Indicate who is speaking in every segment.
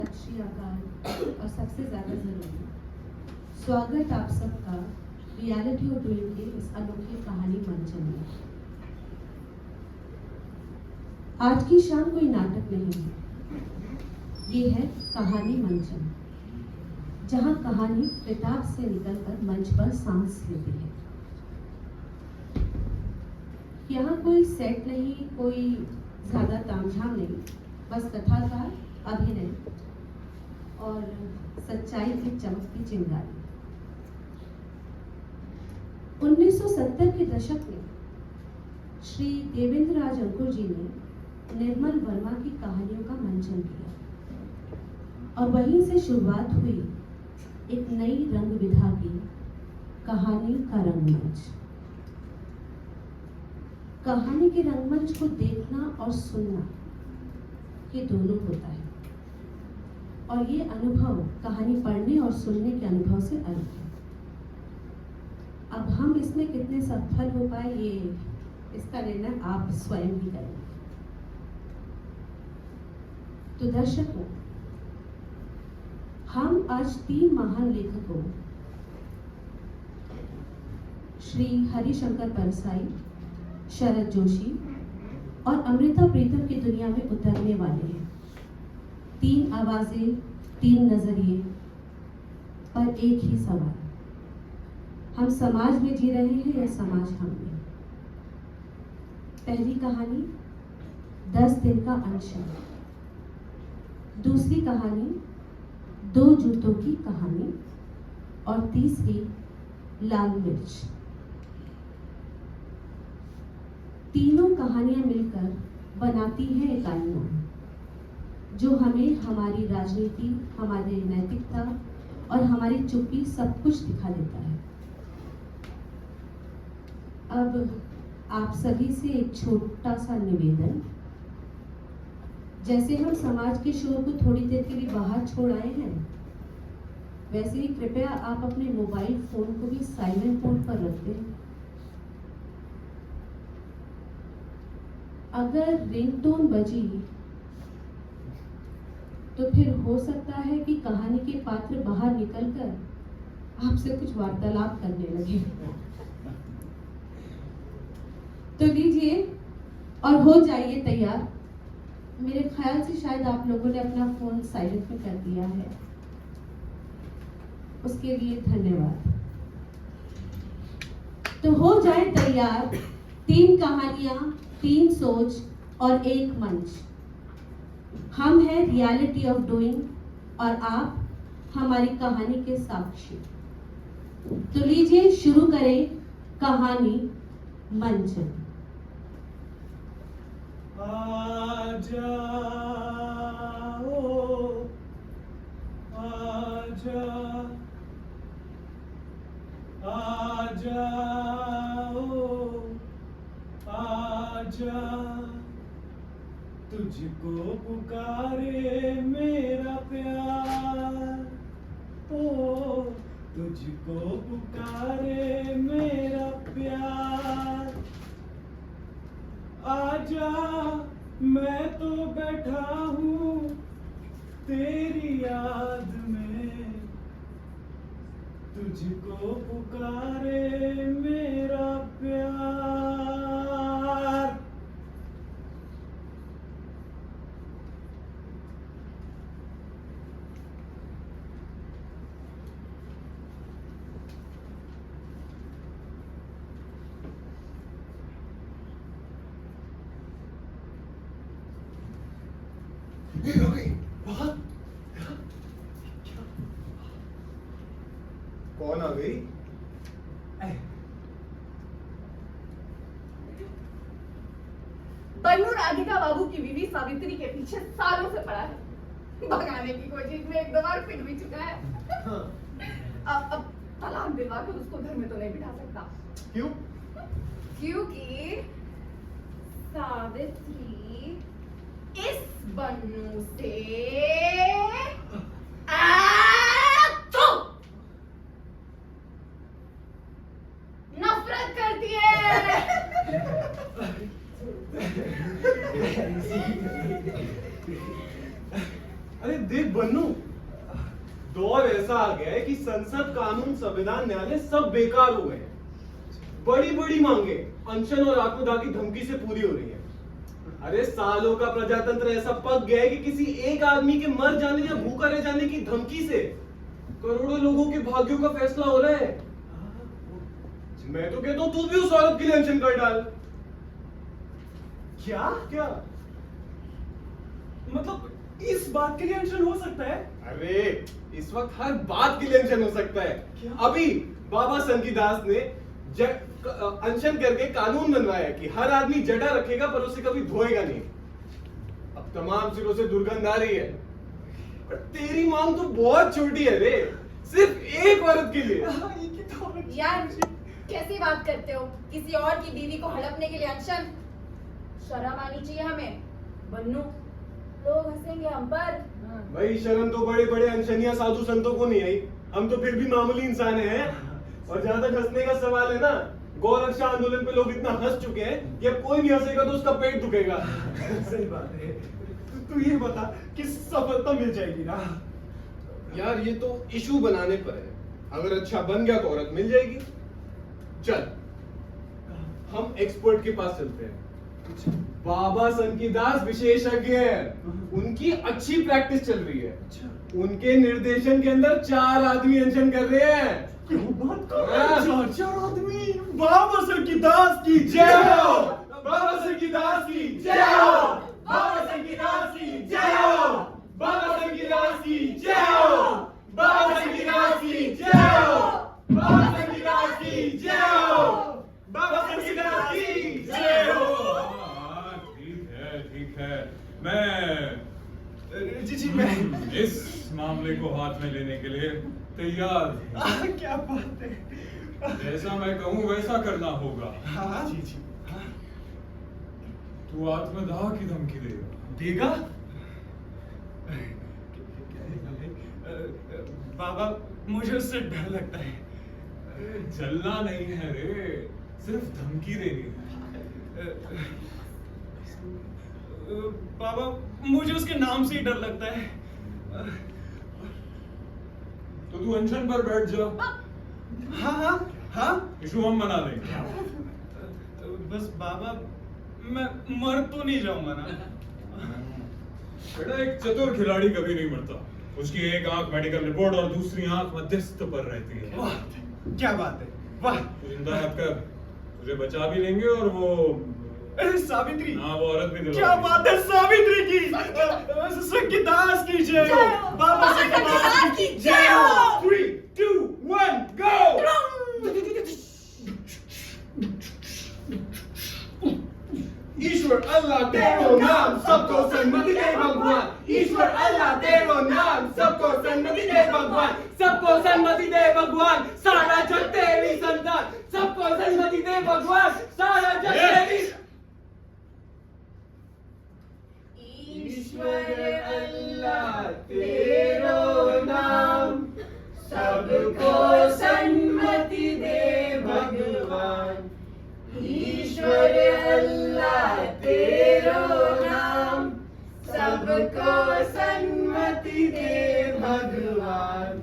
Speaker 1: श्री अकाल और सबसे ज़्यादा ज़रूरी स्वागत आप सबका रियलिटी ऑफ डूइंग के इस अनोखी कहानी मंचन में। आज की शाम कोई नाटक नहीं है, ये है कहानी मंचन, जहां कहानी किताब से निकलकर मंच पर सांस लेती है। यहाँ कोई सेट नहीं, कोई ज़्यादा तामझाम नहीं, बस कथाकार, अभिनय और सच्चाई की चमकती चिंगारी। 1970 के दशक में श्री देवेंद्र राज अंकुर जी ने निर्मल वर्मा की कहानियों का मंचन किया और वहीं से शुरुआत हुई एक नई रंग विधा की कहानी का रंगमंच। कहानी के रंगमंच को देखना और सुनना ये दोनों होता है और ये अनुभव कहानी पढ़ने और सुनने के अनुभव से अलग है। अब हम इसमें कितने सफल हो पाए ये इसका निर्णय आप स्वयं ही करेंगे। तो दर्शकों, हम आज 3 महान लेखकों श्री हरिशंकर परसाई, शरद जोशी और अमृता प्रीतम की दुनिया में उतरने वाले हैं। 3 आवाजें, 3 नजरिए पर एक ही सवाल, हम समाज में जी रहे हैं या समाज हम में। पहली कहानी 10 दिन का अनशन, दूसरी कहानी 2 जूतों की कहानी और तीसरी लाल मिर्च। तीनों कहानियां मिलकर बनाती हैं एक आईना जो हमें हमारी राजनीति, हमारी नैतिकता और हमारी चुप्पी सब कुछ दिखा देता है। अब आप सभी से एक छोटा सा निवेदन, जैसे हम समाज के शोर को थोड़ी देर के लिए बाहर छोड़ आए हैं, वैसे ही कृपया आप अपने मोबाइल फोन को भी साइलेंट मोड पर रख दें। अगर रिंगटोन बजी तो फिर हो सकता है कि कहानी के पात्र बाहर निकलकर आपसे कुछ वार्तालाप करने लगे। तो लीजिए और हो जाइए तैयार। मेरे ख्याल से शायद आप लोगों ने अपना फोन साइलेंट में कर दिया है, उसके लिए धन्यवाद। तो हो जाए तैयार। 3 कहानियां, 3 सोच और 1 मंच। हम हैं रियलिटी ऑफ डूइंग और आप हमारी कहानी के साक्षी। तो लीजिए शुरू करें कहानी मंचन।
Speaker 2: आ जाओ, आ जाओ, आ जाओ, आ जाओ, तुझको पुकारे मेरा प्यार, ओ तुझको पुकारे मेरा प्यार। आजा, मैं तो बैठा हूँ तेरी याद में, तुझको पुकारे मेरा प्यार।
Speaker 3: हो गई बहुत। कौन आ गई?
Speaker 4: बन्नू राधिका बाबू की बीवी सावित्री के पीछे सालों से पड़ा है, भगाने की कोशिश में 1-2 बार पिट भी चुका है। अब तलाक दिलवा कर उसको घर में तो नहीं बिठा सकता।
Speaker 3: क्यों?
Speaker 4: क्योंकि सावित्री इस बन्नू से नफरत करती है।
Speaker 2: अरे देख बन्नू, बन्नू,
Speaker 3: दौर ऐसा आ गया है कि संसद, कानून, संविधान, न्यायालय सब बेकार हो गए हैं। बड़ी बड़ी मांगे अनशन और आत्मदाह की धमकी से पूरी हो रही है। अरे सालों का प्रजातंत्र ऐसा पक गया है कि किसी एक आदमी के मर जाने या भूखा रह जाने की धमकी से करोड़ों लोगों के भाग्यों का फैसला हो रहा है। मैं तो कहता हूं तू भी उस औरत के लिए अनशन कर डाल।
Speaker 2: क्या
Speaker 3: क्या?
Speaker 2: मतलब इस बात के लिए अनशन हो सकता है?
Speaker 3: अरे इस वक्त हर बात के लिए अनशन हो सकता है।
Speaker 2: क्या?
Speaker 3: अभी बाबा सनकीदास ने अनशन करके कानून बनवाया कि हर आदमी जटा रखेगा पर उसे कभी धोएगा नहीं। अब तमाम सिरों से दुर्गंध आ रही है, पर तेरी मांग तो बहुत छोटी है रे, सिर्फ एक औरत के लिए।
Speaker 4: यार कैसी बात करते हो, किसी और की बीवी को हड़पने के लिए अनशन? शर्म आनी चाहिए हमें बन्नू, लोग हंसेंगे हम पर।
Speaker 3: भाई शर्म तो बड़े बड़े अनशनिया साधु संतों को नहीं आई, हम तो फिर भी मामूली इंसान हैं। और जहां तक हंसने का सवाल है ना, गौ रक्षा आंदोलन पे लोग इतना हंस चुके हैं कि अब कोई भी हंसेगा तो उसका पेट दुखेगा।
Speaker 2: सही बात है। तू ये बता कि सफलता मिल जाएगी ना?
Speaker 3: यार ये तो इशू बनाने पर है, अगर अच्छा बन गया तो औरत मिल जाएगी। चल हम एक्सपर्ट के पास चलते हैं। बाबा सनकीदास विशेषज्ञ हैं, उनकी अच्छी प्रैक्टिस चल रही है। उनके निर्देशन के अंदर 4 आदमी अनशन कर रहे हैं।
Speaker 2: क्यों बात कर रहे
Speaker 3: हाँ।
Speaker 2: हैं? 4 आदमी। बाबा सनकीदास की
Speaker 3: जय हो, बाबा सनकीदास की जय हो, बाबा सनकीदास की जय हो, बाबा सनकीदास की जय हो, बाबा सनकीदास की जय हो, बाबा सनकीदास की जय हो, बाबा सनकीदास की जय हो।
Speaker 5: ठीक है, मैं
Speaker 2: जी मैं
Speaker 5: इस मामले को हाथ में लेने के लिए तैयार हूं।
Speaker 2: क्या बात है?
Speaker 5: जैसा मैं कहूं वैसा करना होगा।
Speaker 2: हाँ जी हाँ।
Speaker 5: तू आत्मदाह की धमकी देगा।
Speaker 2: देगा? बाबा मुझे उससे डर लगता है।
Speaker 5: जलना नहीं है रे, सिर्फ धमकी देनी है।
Speaker 2: बाबा मुझे उसके नाम से ही डर लगता है।
Speaker 5: तो तू अनशन पर बैठ जा।
Speaker 2: हाँ हाँ हाँ।
Speaker 5: इशू हम बना देंगे।
Speaker 2: बस बाबा मैं मर तो नहीं जाऊंगा ना?
Speaker 5: बेटा एक चतुर खिलाड़ी कभी नहीं मरता। उसकी एक आंख मेडिकल रिपोर्ट और दूसरी आंख मध्यस्थ पर रहती है।
Speaker 2: वाह क्या बात है, वाह।
Speaker 5: तू चिंता मत कर, तुझे बचा भी लेंगे और वो
Speaker 2: सावित्री।
Speaker 5: हाँ वो औरत भी दिलवा
Speaker 2: क्या
Speaker 5: देंगे।
Speaker 2: बात है, सावित्री की सनकीदास की जय हो, बाबा सनकीदास की जय हो।
Speaker 3: 3, 2, 1 go। ईश्वर अल्लाह तेरो नाम सबको सन्मति दे भगवान, ईश्वर अल्लाह तेरो नाम सबको सन्मति दे भगवान, सबको सन्मति दे भगवान, सारा जग तेरी संतान, सबको सन्मति दे भगवान, सारा जग तेरी। ईश्वर अल्लाह तेरो नाम सबको सन्मति दे भगवान, ईश्वर अल्लाह तेरो नाम सबको सन्मति दे भगवान।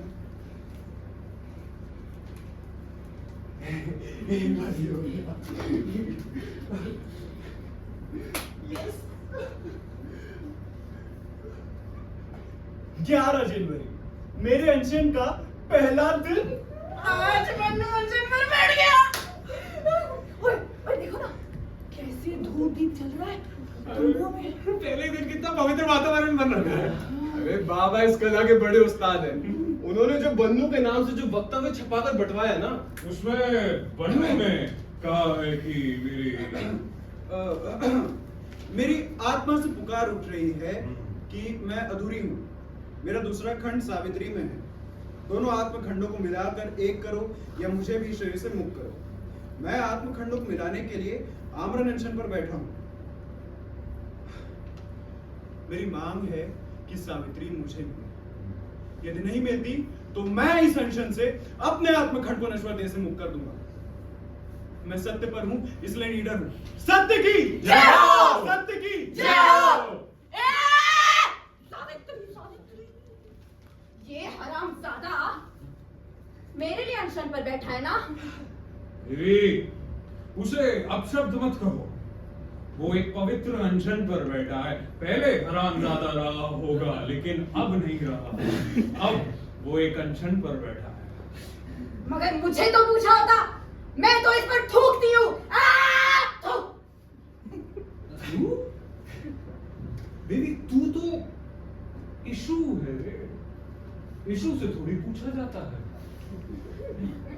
Speaker 3: एक बार ये हो गया। Yes.
Speaker 2: 11 जनवरी मेरे अनशन का पहला दिन।
Speaker 4: आज बन्नू अनशन पर बैठ गया। ओए देखो ना कैसे धूप दीप चल रहा है दुनिया में।
Speaker 3: पहले दिन कितना पवित्र वातावरण बन रहा है। अरे बाबा इस कला के बड़े उस्ताद हैं। उन्होंने जो बन्नू के नाम से जो वक्तव्य छपाकर बंटवाया ना,
Speaker 5: उसमें बन्नू में कहा है कि
Speaker 2: मेरी आत्मा से पुकार उठ रही है कि मैं अधूरी हूँ। मेरा दूसरा खंड सावित्री में है। दोनों आत्मखंडों को मिलाकर एक करो या मुझे भी शरीर से मुक्त करो। मैं आत्मखंडों को मिलाने के लिए आमरण अनशन पर बैठा हूँ। मेरी मांग है कि सावित्री मुझे मिले। यदि नहीं मिलती तो मैं इस अनशन से अपने आत्मखंड को नश्वर देह से मुक्त कर दूंगा। मैं सत्य पर हूँ इसलिए लीडर हूँ। सत्य की
Speaker 4: जय हो!
Speaker 2: सत्य की
Speaker 4: जय हो! सावित्री सावित्री ये हरामजादा मेरे लिए अनशन पर बैठा है ना?
Speaker 5: बीवी, उसे अपशब्द मत कहो। वो एक पवित्र अनशन पर बैठा है। पहले हरामजादा रहा होगा, लेकिन अब नहीं रहा। अब वो एक अनशन पर बैठा है।
Speaker 4: मगर मुझे तो पूछा होता, मैं तो इस पर थूकती हूँ।
Speaker 5: तू? बीवी, तू तो इशू है। इशू से थोड़ी पूछा जाता है।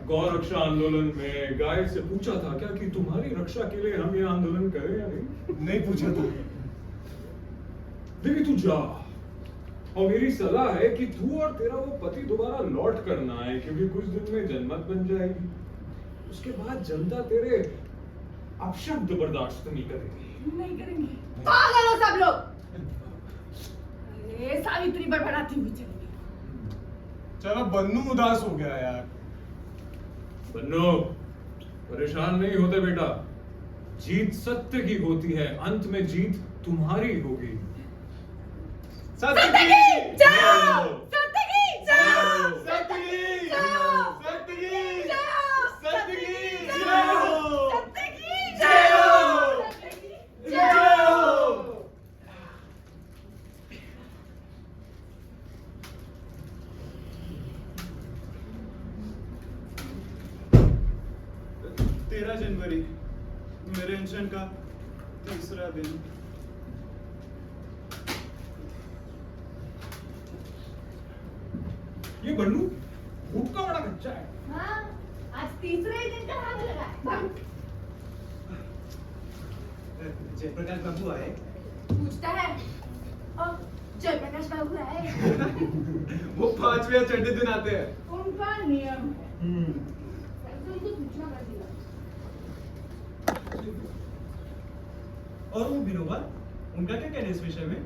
Speaker 5: गौ रक्षा आंदोलन में गाय से पूछा था क्या कि तुम्हारी रक्षा के लिए हम ये आंदोलन करें या नहीं?
Speaker 3: नहीं पूछा था।
Speaker 5: बीवी, तू जा। और मेरी सलाह है कि तू और तेरा वो पति दोबारा लौट करना है, क्योंकि कुछ दिन में जनमत बन जाएगी। उसके बाद जनता तेरे अपशब्द बर्दाश्त नहीं करेगी।
Speaker 4: नहीं करेंगे। पागल हो सब लोग। अरे सावित्री बड़बड़ाती हुई चली गई।
Speaker 3: चलो बन्नू उदास हो गया यार।
Speaker 5: बन्नो, परेशान नहीं होते बेटा। जीत सत्य की होती है, अंत में जीत तुम्हारी होगी।
Speaker 4: सत्य की जाओ! सत्य की जाओ!
Speaker 3: सत्य की
Speaker 4: जाओ!
Speaker 3: सत्य की
Speaker 4: जाओ!
Speaker 3: सत्य की
Speaker 4: जाओ!
Speaker 3: जय हो!
Speaker 4: सत्य की
Speaker 3: जय हो!
Speaker 4: सत्य की
Speaker 3: जय हो!
Speaker 2: तेरह जनवरी, मेरे अनशन का तीसरा दिन।
Speaker 5: ये बन्नू भूख का बड़ा बच्चा है।
Speaker 4: हाँ, आज तीसरे ही दिन का हाथ लगा है। भाग।
Speaker 2: जयप्रकाश बाबू आए।
Speaker 4: पूछता है और जयप्रकाश बाबू आए।
Speaker 3: वो 5वें या 6वें दिन आते हैं।
Speaker 4: उनका नियम है। तो उनको सूचना कर दिया।
Speaker 2: और वो विनोबा, उनका क्या कहना है इस विषय में?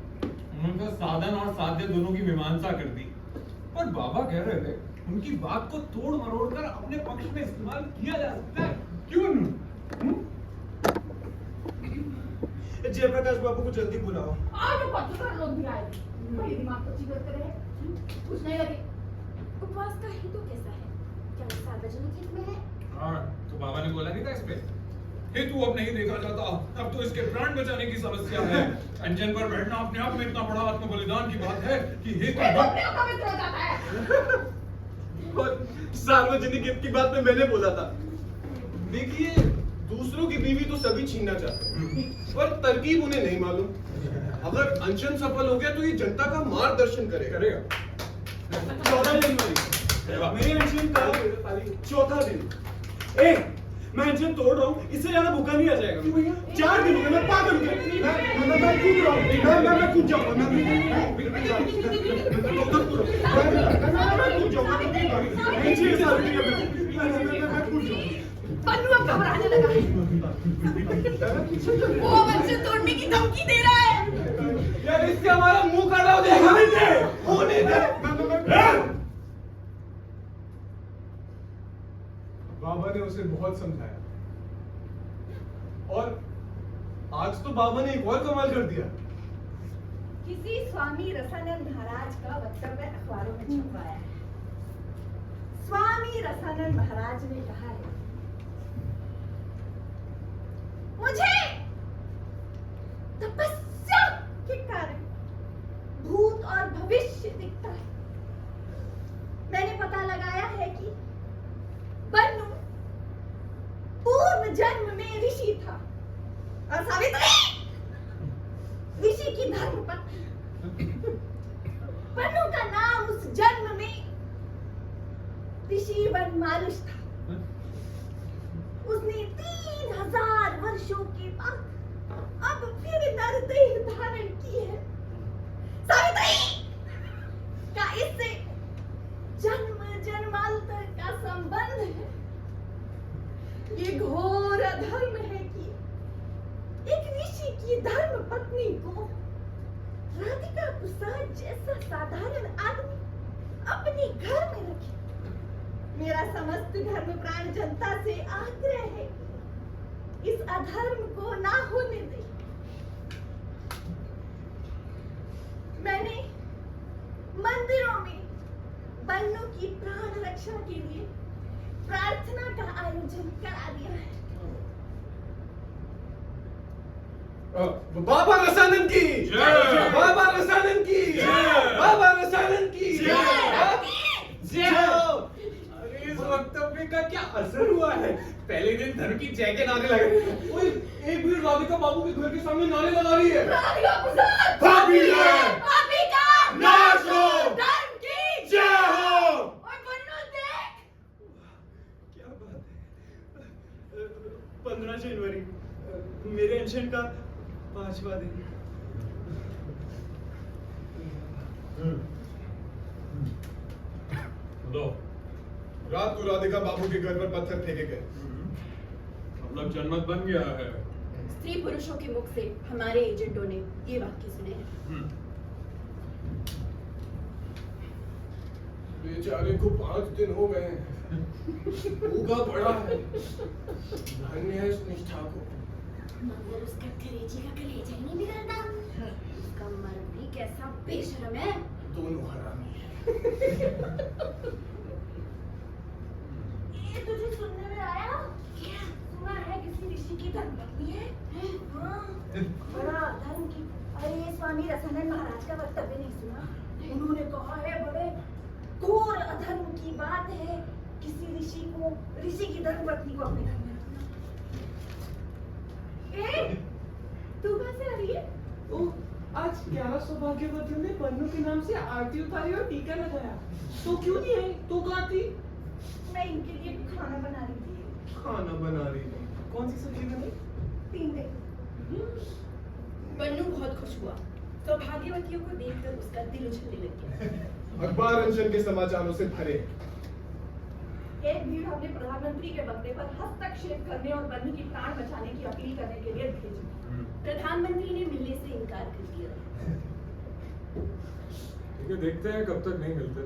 Speaker 5: उनका साधन और साध्य दोनों की मीमांसा कर दी। पर बाबा कह रहे थे उनकी बात को तोड़ मरोड़ कर अपने पक्ष में इस्तेमाल किया जा सकता है। क्यों नहीं?
Speaker 2: जयप्रकाश बाबू को जल्दी बुलाओ।
Speaker 4: आज पत्रकार लोग भी आए। बड़े दिमाग को चिकन रहे। कुछ नहीं लगे। उपवास का हेतु कैसा है? क्या वो सार्वजनिक हित में है?
Speaker 5: हाँ, तो बाबा ने बोला नहीं था इस पे। हेतु अब नहीं देखा जाता, अब तो इसके प्राण बचाने की समस्या है। अंजन पर बैठना अपने आप में इतना बड़ा आत्म बलिदान की बात है कि हेतु
Speaker 4: अपने आप पवित्र हो जाता है।
Speaker 3: और सार्वजनिक हित की बात में मैंने बोला था। देखिए, दूसरों की बीवी तो सभी छीनना चाहते हैं, पर तरकीब उन्हें नहीं मालूम। अगर अनशन सफल हो गया तो ये जनता का मार्गदर्शन करेगा।
Speaker 2: 14 जनवरी, मेरे अनशन का चौथा दिन। मैं अनशन तोड़ रहा हूँ, इससे ज्यादा भूखा नहीं आ जाएगा। 4 दिन हो गए, मैं पागल हो गया। मैं कूद रहा हूँ, मैं कूद जाऊंगा। मैं कूद जाऊंगा।
Speaker 4: बन्नू अब घबराने लगा है। वो अनशन तोड़ने की धमकी दे रहा है।
Speaker 3: यार, इससे हमारा मुंह काला हो जाएगा। होने दे। बाबा ने उसे बहुत समझाया, और आज तो बाबा ने एक और कमाल कर दिया।
Speaker 4: किसी स्वामी रसानंद महाराज का वक्तव्य अखबारों में छपवाया है। स्वामी रसानंद महाराज ने कहा है, मुझे तपस्या के कारण भूत और भविष्य दिखता है। मैंने पता लगाया है कि बन्नू पूर्व जन्म में ऋषि था और सावित्री ऋषि की धर्मपत्नी। बन्नू का नाम उस जन्म में ऋषि वनमारुष था। उसने 3000 वर्षों के बाद अब फिर नरदेह धारण की है। सावित्री का इससे जन्म जन्मांतर का संबंध है। ये घोर अधर्म है कि एक ऋषि की धर्म पत्नी को राधिका प्रसाद जैसा साधारण आदमी अपने घर में रखे। मेरा समस्त धर्म प्राण जनता से आग्रह है कि इस अधर्म को ना होने दे। मैंने मंदिरों में बन्नू की प्राण रक्षा के लिए प्रार्थना का आयोजन करा दिया है।
Speaker 3: बाबा रसानंद की
Speaker 5: जय।
Speaker 3: बाबा रसानंद की
Speaker 5: जय।
Speaker 3: बाबा रसानंद की
Speaker 5: जय।
Speaker 3: अरे इस वक्तव्य का क्या असर हुआ है? पहले दिन धर्म की जय के नारे लगे। ओए, एक भीड़ राधिका बाबू के घर के सामने नारे लगा रही है।
Speaker 4: राधिका प्रसाद
Speaker 5: पापी है।
Speaker 4: पापी का
Speaker 5: नाश हो।
Speaker 4: धर्म की
Speaker 5: जय हो।
Speaker 4: और बन्नू देख,
Speaker 2: क्या बात है। 15 जनवरी मेरे अनशन का 5वां दिन।
Speaker 5: लो,
Speaker 3: रात को राधिका बाबू के घर पर पत्थर फेंके गए।
Speaker 5: मतलब जनमत बन गया है।
Speaker 4: स्त्री पुरुषों के मुख से हमारे एजेंटों ने ये वाक्य सुने हैं।
Speaker 3: बेचारे को 5 दिन हो गए हैं। भूखा पड़ा है। धन्य है इस निष्ठा को।
Speaker 4: मगर उसका कलेजे का कलेजा ही नहीं बिगड़ता। उसका मर्द भी कैसा बेशर्म है।
Speaker 3: दोनों हरामी हैं।
Speaker 4: ये तुझे सुनने में आया? क्या? सुना है किसी ऋषि की धर्मपत्नी है? हाँ, बड़ा धर्म की। अरे स्वामी रसानंद महाराज का वक्तव्य नहीं सुना? उन्होंने कहा है बड़े घोर अधर्म की बात है किसी ऋषि की धर्मपत्नी को अपने घर में रखना। ए, तू कहाँ से आ रही है?
Speaker 3: आज 11 सौभाग्यवतियों ने बन्नू के नाम से आरती उतारी और टीका लगाया। तो क्यों नहीं आई? तो कहाँ थी?
Speaker 4: मैं इनके लिए खाना बना रही थी।
Speaker 3: खाना बना रही थी। कौन सी सब्जी बनी?
Speaker 4: टिंडे। बन्नू बहुत खुश हुआ। सौभाग्यवतियों को देखकर उसका दिल उछलने लग गया।
Speaker 3: अखबार अनशन के समाचारों से भरे।
Speaker 4: एक भीड़ हमने प्रधानमंत्री के बंगले पर हस्तक्षेप करने और बन्नू की प्राण बचाने की अपील करने के लिए भेजी। प्रधानमंत्री ने मिलने से इनकार कर दिया।
Speaker 5: ठीक है, देखते हैं कब तक नहीं मिलते।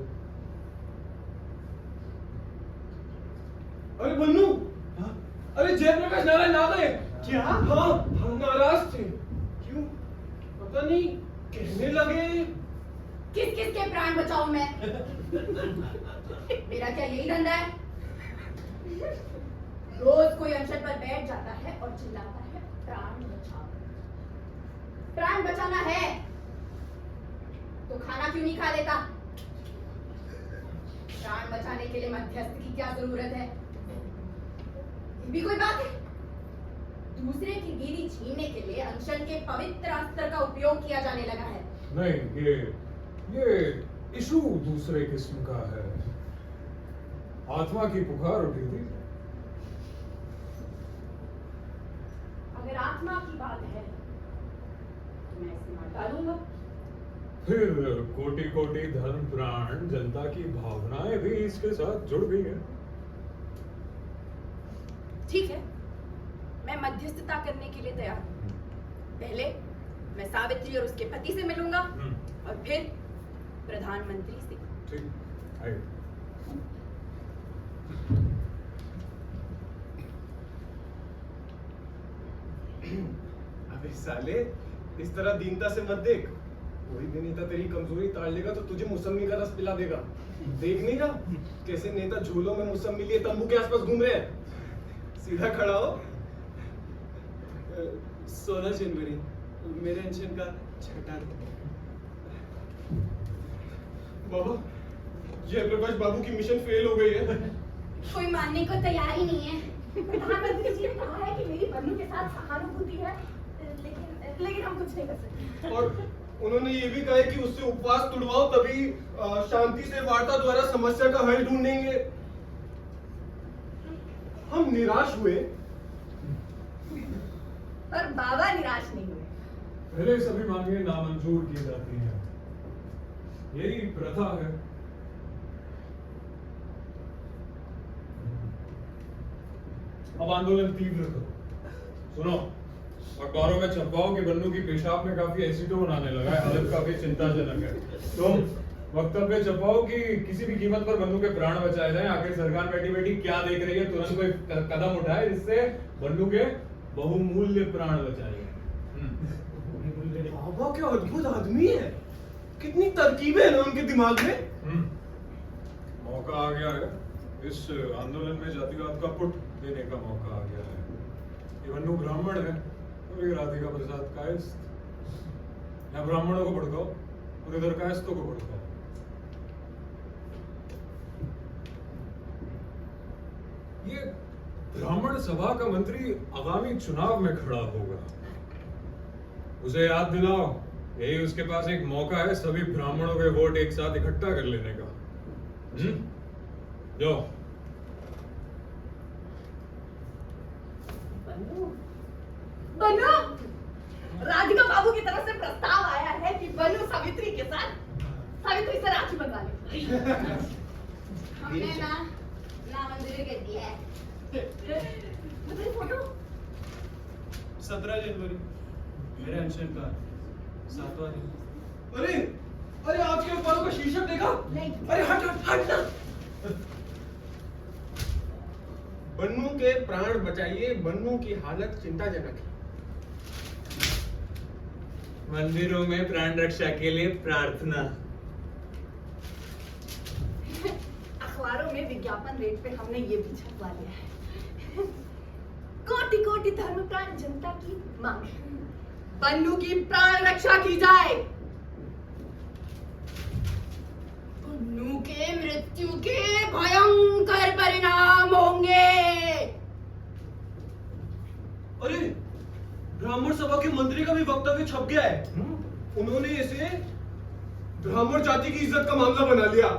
Speaker 3: अरे बन्नू, अरे जयप्रकाश नारायण आ गए। क्या? हाँ, हम नाराज थे। क्यों? पता नहीं, कहने लगे।
Speaker 4: किस किस के प्राण बचाऊं मैं? मेरा क्या यही धंधा है? रोज कोई अनशन पर बैठ जाता है और चिल्लाता है प्राण बचाओ। प्राण बचाना है तो खाना क्यों नहीं खा लेता? प्राण बचाने के लिए मध्यस्थ की क्या जरूरत है? ये भी कोई बात है? दूसरे की गिरी छीनने के लिए अनशन के पवित्र अस्त्र का उपयोग किया जाने लगा है।
Speaker 5: नहीं, ये इशू दूसरे किस्म का है। आत्मा की पुकार उठी थी।
Speaker 4: अगर आत्मा की बात है तो मैं इसे मार डालूंगा।
Speaker 5: फिर कोटि कोटि धर्म प्राण जनता की भावनाएं भी इसके साथ जुड़ गई है।
Speaker 4: ठीक है, मैं मध्यस्थता करने के लिए तैयार हूँ। पहले मैं सावित्री और उसके पति से मिलूंगा और फिर प्रधानमंत्री से।
Speaker 5: ठीक, आइए।
Speaker 3: अबे साले, इस तरह दीनता से मत देख। कोई भी नेता तेरी कमजोरी ताड़ लेगा तो तुझे मौसमी का रस पिला देगा। देख नहीं रहा कैसे नेता झूलों में मौसमी लिए तंबू के आसपास घूम रहे हैं? सीधा खड़ा हो।
Speaker 2: 16 जनवरी मेरे अनशन का 6वां दिन।
Speaker 3: बाबा, जयप्रकाश बाबू की मिशन फेल हो गई है।
Speaker 4: कोई मानने को तैयार ही नहीं है। प्रधानमंत्री जी ने कहा है कि मेरी बन्नू के साथ सहानुभूति है, लेकिन हम कुछ नहीं कर सकते।
Speaker 3: और उन्होंने ये भी कहा है कि उससे उपवास तुड़वाओ, तभी शांति से वार्ता द्वारा समस्या का हल ढूंढेंगे। हम निराश हुए
Speaker 4: पर बाबा निराश नहीं हुए।
Speaker 5: पहले सभी मांगे नामंजूर की जाती हैं। यही प्रथा है। अब आंदोलन तीव्र करो। सुनो, अखबारों में छपवाओ कि बन्नू की पेशाब में काफी एसिडोन आने लगा है। हालत काफी चिंताजनक है। तुम वक्तव्य छपवाओ कि किसी भी कीमत पर बन्नू के प्राण बचाए जाएं। आखिर सरकार बैठी बैठी क्या देख रही है? तुरंत कोई कदम उठाए जिससे बन्नू के बहुमूल्य प्राण बचाए जाएं।
Speaker 3: बाबा क्या अद्भुत आदमी है। कितनी तरकीबें हैं ना उनके दिमाग में।
Speaker 5: आ गया है। इस आंदोलन में जातिवाद का पुट देने का मौका आ गया है। ये बन्नू ब्राह्मण है और ये राधिका प्रसाद कायस्थ। यहाँ ब्राह्मणों को भड़काओ और इधर कायस्थों को भड़काओ। ये ब्राह्मण सभा का मंत्री आगामी चुनाव में खड़ा होगा, उसे याद दिलाओ, यही उसके पास एक मौका है सभी ब्राह्मणों के वोट एक साथ इकट्ठा कर लेने का। जो
Speaker 4: बन्नू, बन्नू, राधिका बाबू की तरफ से प्रस्ताव आया है कि बन्नू सावित्री के साथ सावित्री से राखी बंधवा ले। हमने ना नामंजूरी कर दी है। बताइए फोटो।
Speaker 2: 17 जनवरी मेरे अनशन का 7वां दिन। अरे अरे आज के अखबारों का शीर्षक देखा?
Speaker 4: नहीं।
Speaker 2: अरे हट हट हट ना।
Speaker 3: बन्नू के प्राण बचाइए, बन्नू की हालत चिंताजनक है।
Speaker 6: मंदिरों में प्राण रक्षा के लिए प्रार्थना।
Speaker 4: अखबारों में विज्ञापन रेट पे हमने ये भी छपवा लिया है। कोटि कोटि धर्म प्राण जनता की मांग, बन्नू की प्राण रक्षा की जाए। बन्नू के मृत्यु के भयंकर परिणाम होंगे।
Speaker 3: अरे ब्राह्मण सभा के मंत्री का भी वक्तव्य छप गया है। उन्होंने इसे ब्राह्मण जाति की इज्जत का मामला बना लिया,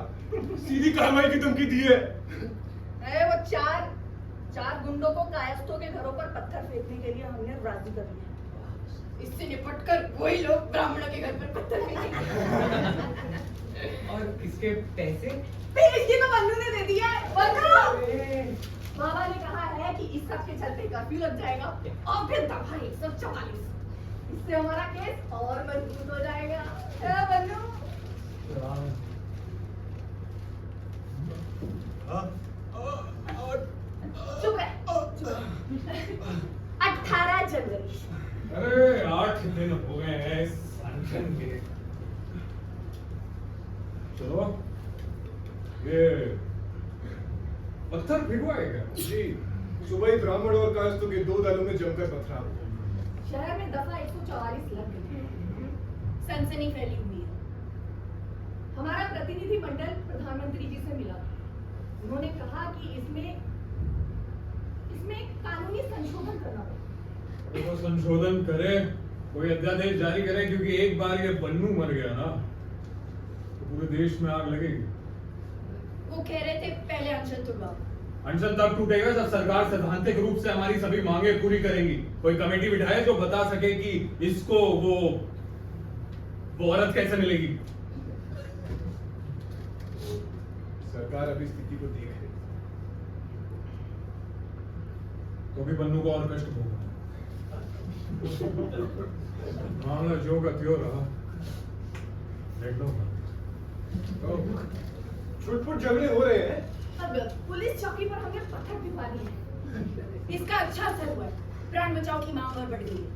Speaker 3: सीधी कार्रवाई की धमकी दी है।
Speaker 4: अरे वो चार गुंडों को कायस्थों के घरों पर पत्थर फेंकने के लिए हमने राजी कर लिया। इससे निपटकर वही लोग ब्राह्मणों के घर पर पत्थर फेंकेंगे।
Speaker 6: और इसके पैसे?
Speaker 4: फिर इसकी तो बन्नू ने दे दिया है। बन्नू, बाबा ने कहा है कि इस सब के चलते कर्फ्यू लग जाएगा और फिर दफा 144। इससे हमारा केस और मजबूत हो जाएगा। बन्नू, चुप रहे, चुप रहे। 18 जनवरी।
Speaker 5: अरे 8 दिन हो गए हैं इस अनशन के। चलो ये पत्थर भिगवाएगा
Speaker 3: जी, सुबह ही ब्राह्मण और कायस्थों के 2 दलों में जमकर पथराव हुआ।
Speaker 4: शहर में दफा 144 लग गई। सनसनी फैली हुई है। हमारा प्रतिनिधि मंडल प्रधानमंत्री जी से मिला। उन्होंने कहा कि इसमें कानूनी संशोधन करना पड़ेगा।
Speaker 5: तो संशोधन करे, कोई अध्यादेश जारी करे, क्योंकि एक बार ये बन्नू मर गया ना तो पूरे देश में आग लगेगी।
Speaker 4: वो कह रहे थे पहले अनशन तुड़वाओ।
Speaker 5: अनशन तब टूटेगा जब सरकार सैद्धांतिक रूप से हमारी सभी मांगे पूरी करेगी। कोई कमेटी बिठाए जो बता सके कि इसको वो औरत कैसे मिलेगी।
Speaker 3: सरकार अभी स्थिति को देख रही है।
Speaker 5: तो भी बन्नू को और कष्ट होगा। मामला जो का त्यों रहा। देख लो
Speaker 3: छुटपुट झगड़े हो रहे हैं।
Speaker 4: अब पुलिस चौकी पर हमने पत्थर भिजवा दिए हैं। इसका अच्छा असर हुआ है। प्राण बचाव की मांग और बढ़ गई है।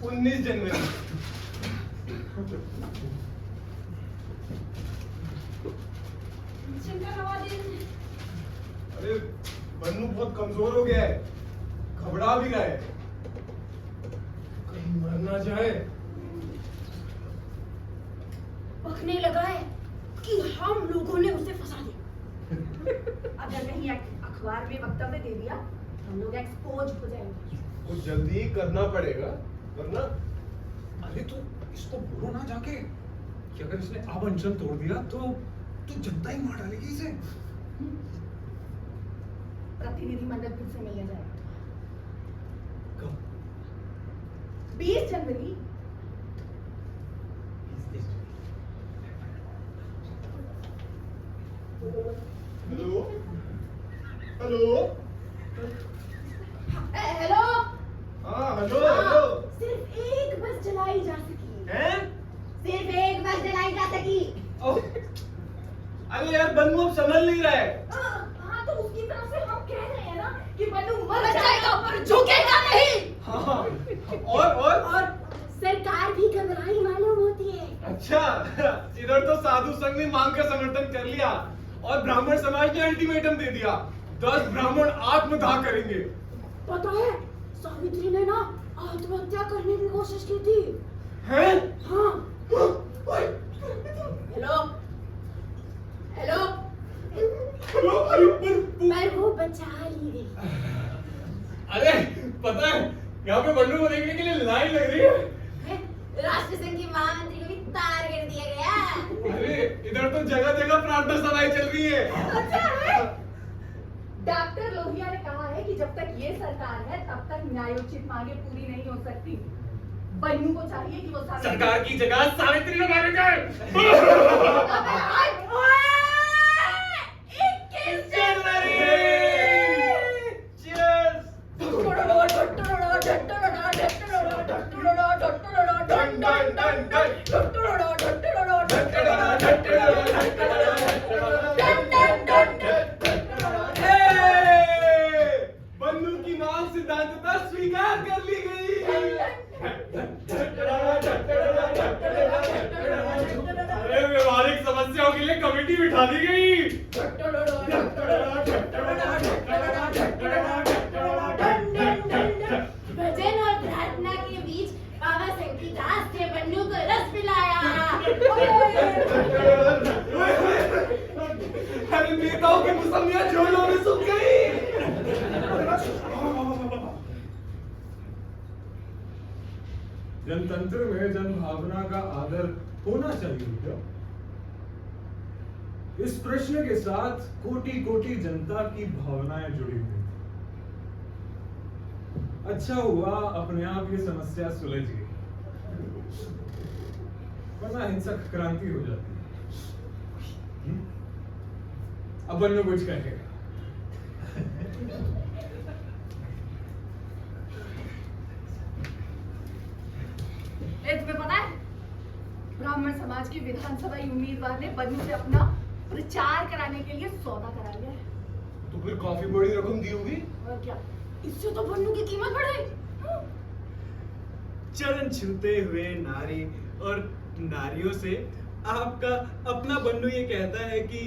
Speaker 3: उन्नीस जनवरी। अरे बन्नू बहुत कमजोर हो गया है, घबरा भी रहा है, कहीं मर ना जाए।
Speaker 4: पकने लगा है कि हम लोगों ने उसे फंसा दिया। अगर कहीं अखबार में वक्तव्य दे दिया हम लोग एक्सपोज हो जाएंगे।
Speaker 3: वो जल्दी ही करना पड़ेगा, वरना
Speaker 5: अरे तो इसको बोलो ना जाके कि अगर इसने अब अनशन तोड़ दिया तो जनता ही मार डालेगी इसे।
Speaker 4: प्रतिनिधि मंडल फिर से मिलने जाएगा।
Speaker 5: कब?
Speaker 4: 20 जनवरी।
Speaker 3: Hello hello
Speaker 4: hello.
Speaker 3: हाँ हेलो हेलो।
Speaker 4: सिर्फ एक बस जलाई जा सकी।
Speaker 3: हैं?
Speaker 4: सिर्फ एक बस जलाई जा सकी।
Speaker 3: ओह, अरे अरे यार बन्नू अब संभल नहीं रहा है।
Speaker 4: हाँ तो उसकी तरफ से हम कह रहे हैं ना कि बन्नू मर जाएगा पर झुकेगा नहीं।
Speaker 3: हाँ, और
Speaker 4: सरकार भी घबराई मालूम होती है।
Speaker 3: अच्छा, इधर तो साधु संघ ने मांग का समर्थन कर लिया और ब्राह्मण समाज ने अल्टीमेटम दे दिया, 10 ब्राह्मण आत्मदाह करेंगे।
Speaker 4: पता है सावित्री ने ना आत्महत्या करने की कोशिश की थी।
Speaker 3: हैं?
Speaker 4: हाँ। हेलो हेलो पर वो बचा ली गई।
Speaker 5: अरे पता है यहाँ पे बन्नू को देखने के लिए लाइन लग रही है।
Speaker 4: राष्ट्र संघ की महामंत्री को भी तार कर दिया गया।
Speaker 3: अरे इधर तो जगह जगह प्रार्थना सभाएं चल रही है।
Speaker 4: अच्छा है। डॉक्टर लोहिया ने कहा है कि जब तक ये सरकार है तब तक न्यायोचित मांगे पूरी नहीं हो सकती। बन्नू को चाहिए कि वो
Speaker 5: सरकार की जगह सावित्री को मारे जाए।
Speaker 3: बन्नू की मांग सिद्धांतता स्वीकार कर ली गई।
Speaker 5: अरे व्यवहारिक समस्याओं के लिए कमेटी बिठा दी गई।
Speaker 4: भजन और प्रार्थना के बीच बाबा शंकरदास ने बन्नू को रस पिलाया।
Speaker 3: अरे नेताओं की मुसम्मियां झोलों में सूख गई।
Speaker 5: जनतंत्र में जन भावना का आदर होना चाहिए क्या? इस प्रश्न के साथ कोटि कोटि जनता की भावनाएं जुड़ी हुई। अच्छा हुआ अपने आप ये समस्या सुलझ गई, वरना हिंसक क्रांति हो जाती है। अब बन्नू कुछ कहेगा।
Speaker 4: तुम्हें पता है ब्राह्मण समाज के विधानसभा उम्मीदवार ने बन्नू से अपना प्रचार कराने के लिए सौदा करा लिया है।
Speaker 3: तो फिर काफी बड़ी रकम दी होगी।
Speaker 4: और क्या, इससे तो बन्नू की कीमत बढ़ गई।
Speaker 2: चरण छूते हुए नारी और नारियों से आपका अपना बन्नू ये कहता है कि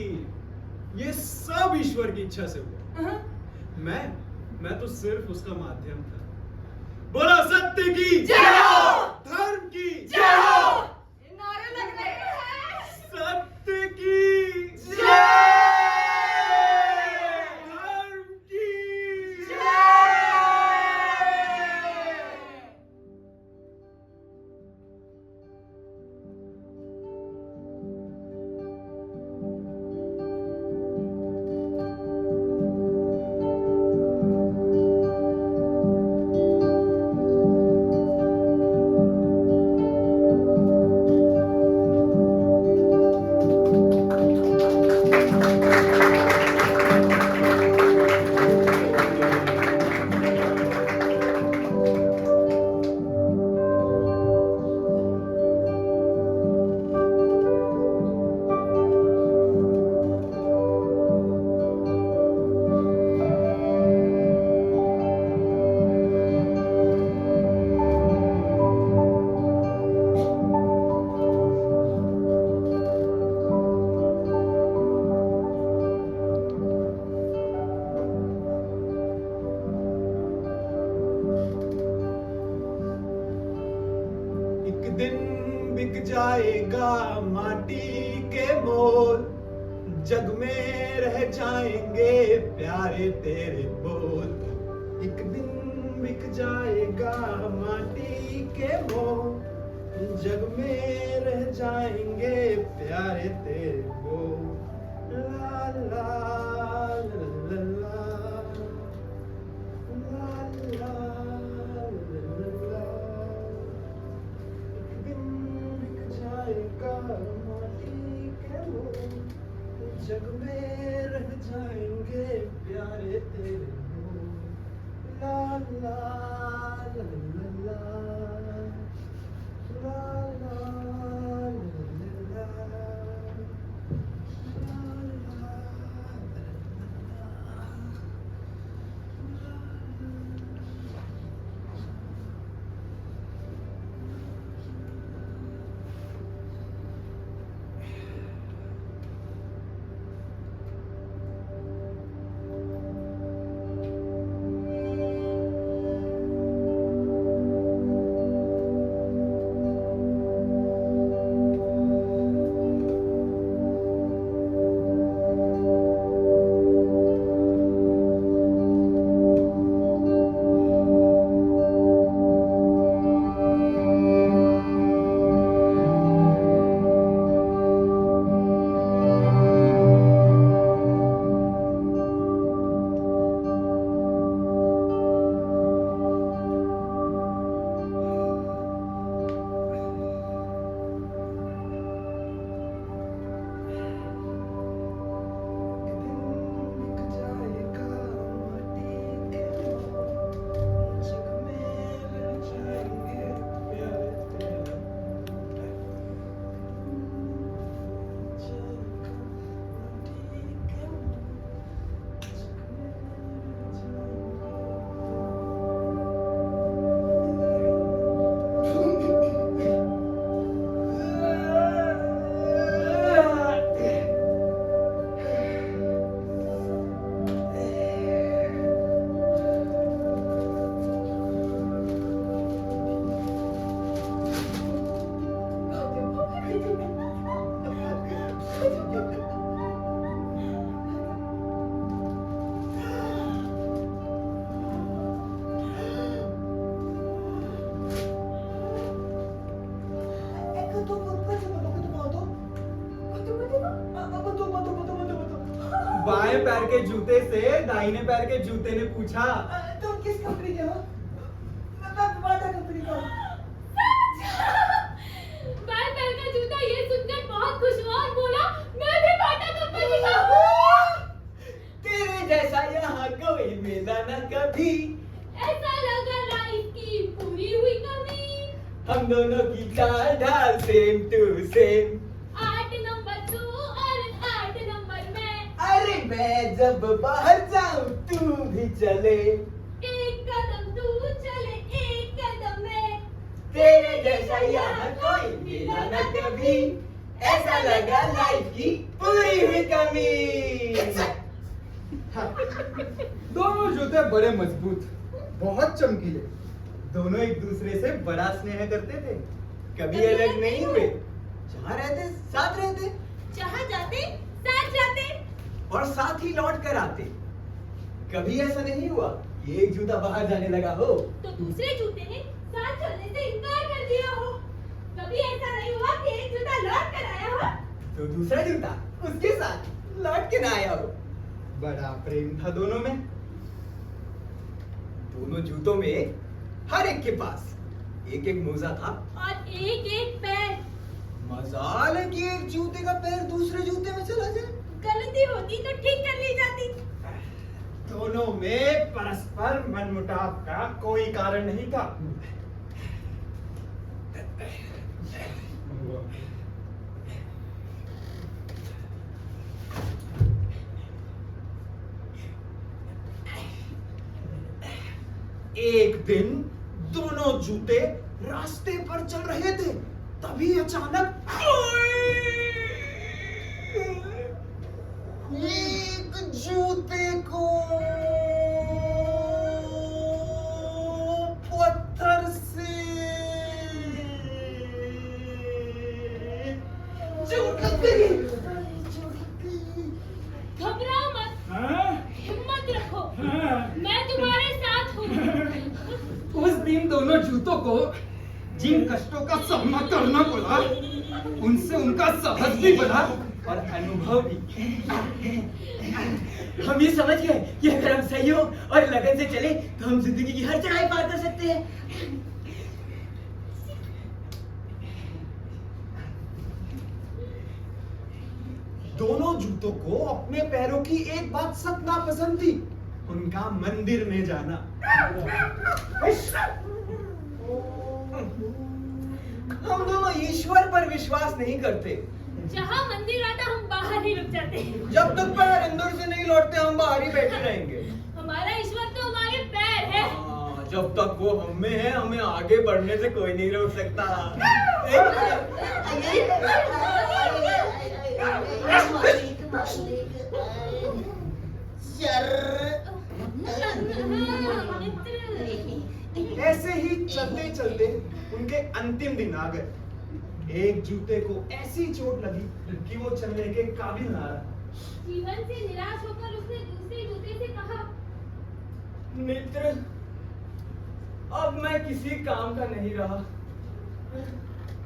Speaker 2: ये सब ईश्वर की इच्छा से हुआ। मैं तो सिर्फ उसका माध्यम था। बोलो सत्य की
Speaker 4: जय हो!
Speaker 2: धर्म की
Speaker 4: जय हो! नारे लग रहे हैं।
Speaker 2: सत्य की
Speaker 4: जय!
Speaker 2: धर्म की
Speaker 4: जय!
Speaker 2: बिक जाएगा माटी के मोल, जग में रह जाएंगे प्यारे तेरे बोल। एक दिन बिक जाएगा माटी के मोल, जग में रह जाएंगे प्यारे तेरे बोल। ला ला ला ला ला ला ला। जाएगा माटी के मोल, जग में रह जाएंगे प्यारे तेरे बोल। ला ला ला ला ला ला ला ला ला। बाएं पैर के जूते से दाहिने पैर के जूते ने पूछा,
Speaker 7: तुम किस कंपनी के हो? मैं बाटा कंपनी का हूँ।
Speaker 4: बाएं पैर का जूता ये सुनकर बहुत खुश हुआ और बोला मैं भी बाटा कंपनी का हूँ।
Speaker 7: तेरे जैसा यहाँ कोई मिला न कभी,
Speaker 4: ऐसा लगा लाइफ की पूरी हुई कमी।
Speaker 7: हम दोनों की चाल ढाल सेम टू सेम।
Speaker 4: 8 नंबर तू और 8 नंबर मैं।
Speaker 7: अरे मैं जब बाहर जाऊं तू भी चले,
Speaker 4: एक कदम तू चले एक कदम मैं।
Speaker 7: तेरे जैसा यहाँ कोई मिला न कभी, ऐसा लगा लाइफ की पूरी हुई कमी।
Speaker 2: दोनों जूते बड़े मजबूत, बहुत चमकीले, दोनों एक दूसरे से बड़ा स्नेह करते थे, कभी अलग नहीं हुए, जहाँ रहते साथ रहते,
Speaker 4: जहाँ जाते साथ जाते।
Speaker 7: और साथ ही लौट कर आते। कभी ऐसा नहीं हुआ कि एक जूता बाहर जाने लगा हो
Speaker 4: तो दूसरे जूते ने साथ चलने से इनकार कर दिया हो। कभी ऐसा नहीं हुआ कि एक जूता लौट कर आया हो
Speaker 7: तो दूसरा जूता उसके साथ लौट के ना आया हो।
Speaker 2: बड़ा प्रेम था दोनों में।
Speaker 7: दोनों जूतों में हर एक के पास एक एक मोजा था
Speaker 4: और एक एक पैर।
Speaker 7: मजाल है कि एक जूते का पैर दूसरे जूते में चला जाए।
Speaker 4: गलती होती तो ठीक कर ली जाती।
Speaker 2: दोनों में परस्पर मनमुटाव का कोई कारण नहीं था। एक दिन दोनों जूते रास्ते पर चल रहे थे, तभी अचानक एक जूते को पत्थर से चोट लग गई।
Speaker 4: घबराओ मत, हिम्मत रखो, मैं तुम्हारे साथ हूँ।
Speaker 2: उस दिन दोनों जूतों को जिन कष्टों का सामना करना पड़ा, उनसे उनका साहस भी बढ़ा और अनुभव भी।
Speaker 7: हम ये समझ गए कि अगर हम सहयोग और लगन से चले तो हम जिंदगी की हर चढ़ाई पार कर सकते हैं।
Speaker 2: दोनों जूतों को अपने पैरों की एक बात सख्त नापसंद थी, उनका मंदिर में जाना।
Speaker 7: हम दोनों ईश्वर पर विश्वास नहीं करते।
Speaker 4: जहाँ मंदिर आता हम बाहर ही रुक जाते हैं।
Speaker 7: जब तक पैर अंदर से नहीं लौटते हम बाहर ही बैठे रहेंगे।
Speaker 4: हमारा ईश्वर तो हमारे पैर है।
Speaker 7: जब तक वो हम में है हमें आगे बढ़ने से कोई नहीं रोक सकता।
Speaker 2: ऐसे ही चलते चलते उनके अंतिम दिन आ गए। एक जूते को ऐसी चोट लगी कि वो चलने के काबिल ना रहा।
Speaker 4: जीवन से निराश होकर उसने दूसरे जूते से कहा,
Speaker 7: मित्र, अब मैं किसी काम का नहीं रहा।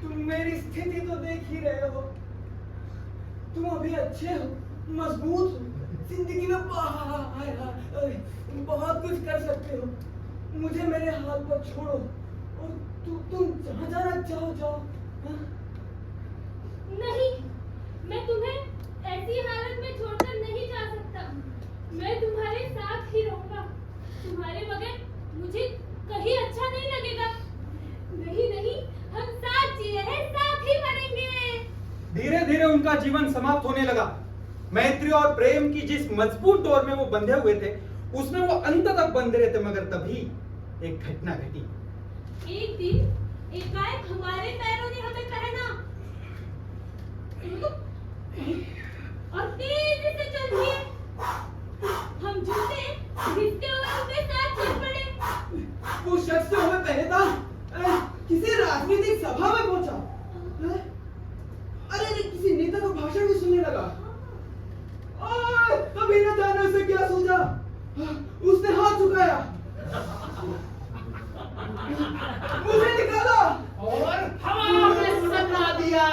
Speaker 7: तुम मेरी स्थिति तो देख ही रहे हो। तुम अभी अच्छे हो, मजबूत हो, जिंदगी में बहुत कुछ कर सकते हो। मुझे मेरे हाथ पर छोड़ो और तुम जहाँ जाना चाहो जाओ।
Speaker 4: नहीं, मैं तुम्हें ऐसी हालत में छोड़कर नहीं जा सकता। मैं तुम्हारे साथ ही रहूंगा। तुम्हारे बगैर मुझे कहीं अच्छा नहीं लगेगा। नहीं नहीं, हम साथ जिए हैं, साथ ही मरेंगे।
Speaker 2: धीरे धीरे उनका जीवन समाप्त होने लगा। मैत्री और प्रेम की जिस मजबूत डोर में वो बंधे हुए थे, उसमें वो अंत तक बंधे रहते। मगर तभी एक घटना घटी।
Speaker 4: एक दिन एकाएक हमारे पैरों ने हमें पहना और तेजी से चल दिए। हम जूते घिसते हुए उनके साथ चल पड़े।
Speaker 7: वो शख्स जो हमें पहले था किसी राजनीतिक सभा में पहुंचा। अरे किसी नेता का भाषण भी सुनने लगा। अभी न जाने उसे क्या सूझा, उसने हाथ झुकाया, मुझे निकाला और हवा में सटा दिया।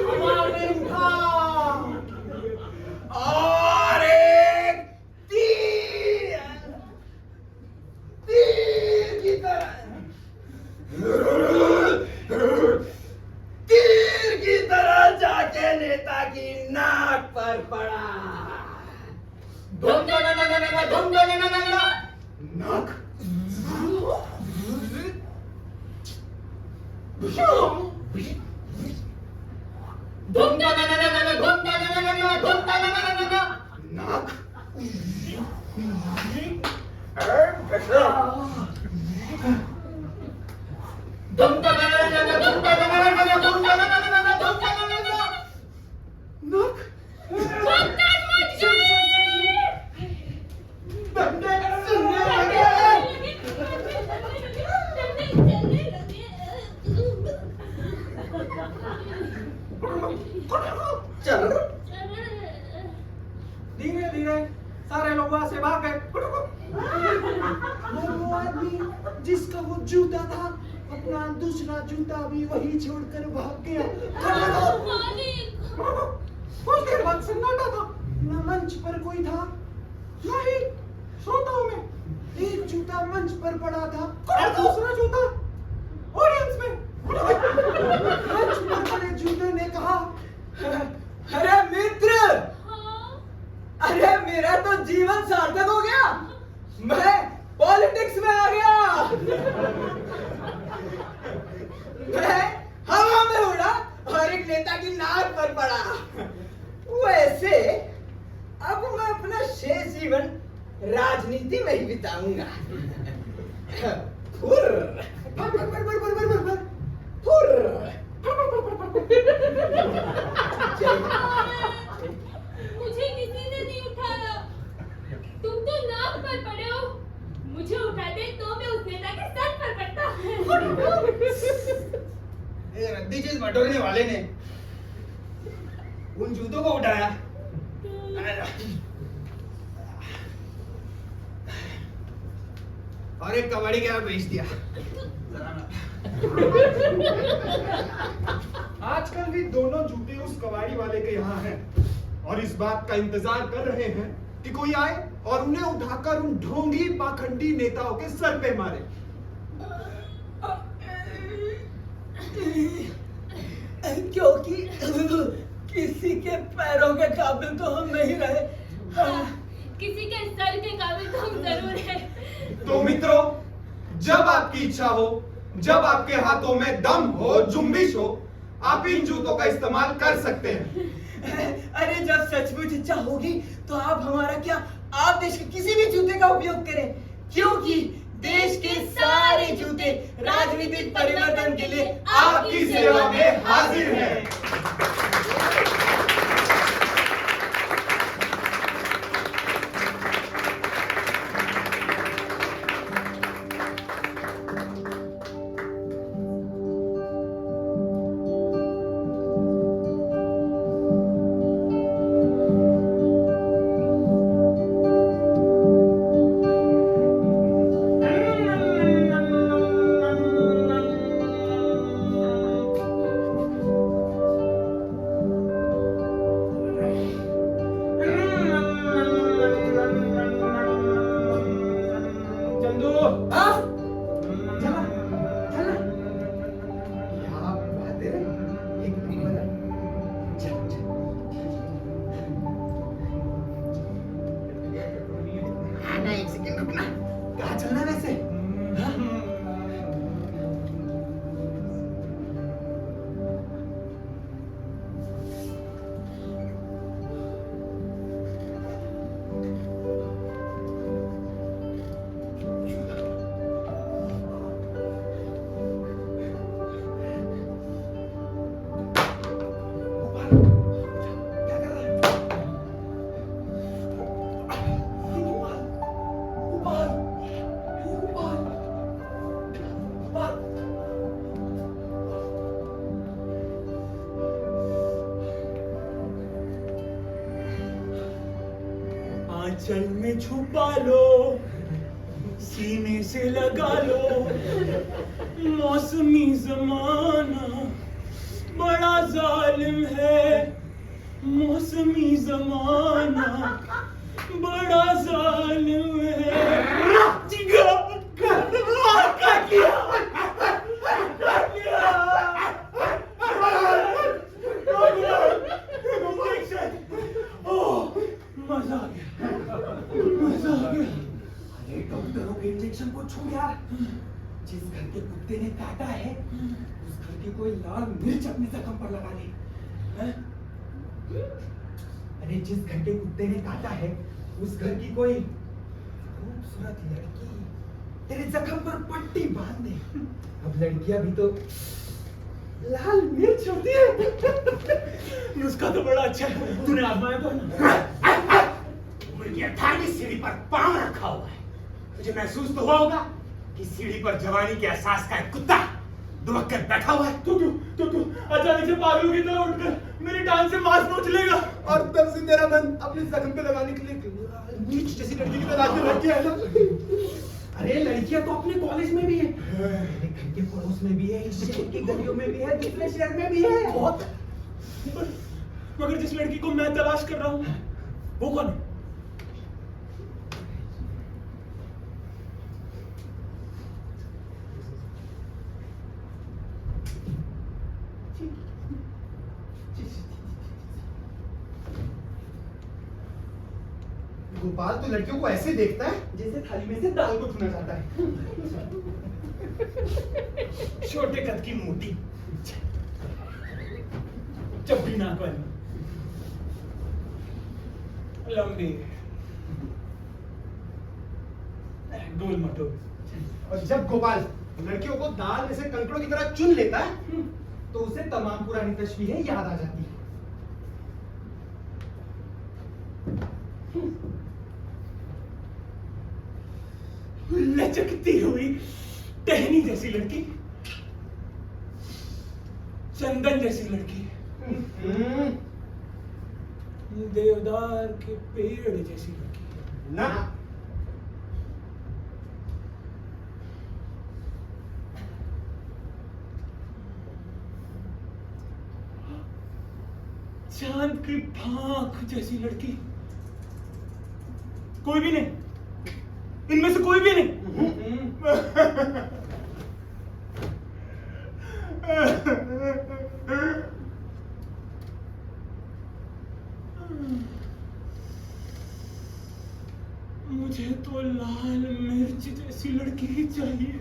Speaker 7: हवा में उठा की नाक पर पड़ा। नाक नाक
Speaker 2: धीरे धीरे सारे लोग वहां से भाग गए। वो आदमी जिसका वो जूता था, अपना दूसरा जूता भी वही छोड़कर भाग गया। कुछ देर बाद सन्नाटा था, न मंच पर कोई था, न ही श्रोताओं में। एक जूता मंच पर पड़ा था और दूसरा जूता ऑडियंस में। मंच पर पड़े जूते ने कहा,
Speaker 7: अरे मित्र, अरे मेरा तो जीवन सार्थक हो गया, मैं पॉलिटिक्स में आ गया। मैं हवा में उड़ा और एक नेता की नाक पर पड़ा। वैसे अब मैं अपना शेष जीवन राजनीति में ही बिताऊंगा। फुर्र, फुर्र।
Speaker 4: मुझे किसी ने नहीं उठाया। तुम तो नाक पर पड़े हो। मुझे उठाते तो मैं उस नेता के सर पर पड़ता।
Speaker 7: रद्दी चीज बटोरने वाले ने उन जूतों को उठाया और एक कबाड़ी के यहाँ बेच दिया।
Speaker 2: आजकल भी दोनों जूते उस कबाड़ी वाले के यहाँ हैं और इस बात का इंतजार कर रहे हैं कि कोई आए और उन्हें उठाकर उन ढोंगी पाखंडी नेताओं के सर पे मारे।
Speaker 7: क्योंकि किसी के पैरों के काबिल तो हम नहीं रहे।
Speaker 4: किसी के सर के काबिल तो हम जरूर हैं।
Speaker 2: तो मित्रों, जब आपकी इच्छा हो, जब आपके हाथों में दम हो, जुम्बिश हो, आप इन जूतों का इस्तेमाल कर सकते हैं।
Speaker 7: अरे जब सचमुच इच्छा होगी तो आप हमारा क्या, आप देश के किसी भी जूते का उपयोग करें, क्योंकि देश के सारे जूते राजनीतिक परिवर्तन के लिए
Speaker 2: आपकी सेवा में हाजिर है।
Speaker 7: आंचल में छुपा लो, सीने से लगा लो, मौसमी जमाना बड़ा जालिम है, मौसमी जमाना बड़ा जालिम है। अरे डॉक्टरों के इंजेक्शन को छोड़ यार। जिस घर के कुत्ते ने काटा है उस घर की कोई लाल मिर्च अपने जख्म पर लगा ले। हैं? अरे जिस घर के कुत्ते ने काटा है उस घर की कोई खूबसूरत लड़की तेरे जख्म पर पट्टी बांध दे। अब लड़कियां भी तो लाल मिर्च होती है।
Speaker 3: नुस्खा तो बड़ा अच्छा है, तूने आजमाया तो है ना?
Speaker 8: मुर्गी 18वीं सीढ़ी पर पांव रखा हुआ है। मुझे महसूस तो हुआ होगा कि सीढ़ी पर जवानी के एहसास का एक कुत्ता दुबक कर बैठा हुआ है।
Speaker 3: तो क्यों अचानक से पागलों की तरह उठकर मेरी टांग से मांस नोच लेगा?
Speaker 2: और तब से तेरा मन अपने जख्म पे लगाने के लिए नीच जैसी लड़की की तलाश में लग गया है ना?
Speaker 7: अरे लड़कियां तो अपने कॉलेज में भी है, मेरे घर के पड़ोस में भी है, इस शहर की गलियों में भी है, दूसरे शहर में भी है।
Speaker 3: बहुत। मगर जिस लड़की को मैं तलाश कर रहा हूँ वो कौन है?
Speaker 8: गोपाल तो लड़कियों को ऐसे देखता है
Speaker 7: जैसे थाली में से दाल को छूना चाहता है।
Speaker 8: छोटे कद की मोटी
Speaker 3: चपड़ी नाक वाली, लंबी, गोल मटोल।
Speaker 8: और जब गोपाल लड़कियों को दाल में से कंकड़ों की तरह चुन लेता है
Speaker 7: तो उसे तमाम पुरानी तस्वीरें याद आ जाती है।
Speaker 3: लचकती हुई टहनी जैसी लड़की, चंदन जैसी लड़की, देवदार के पेड़ जैसी लड़की।
Speaker 8: ना
Speaker 3: चांद की फांक जैसी लड़की। कोई भी नहीं, इनमें से कोई भी नहीं। मुझे तो लाल मिर्च जैसी लड़की ही चाहिए।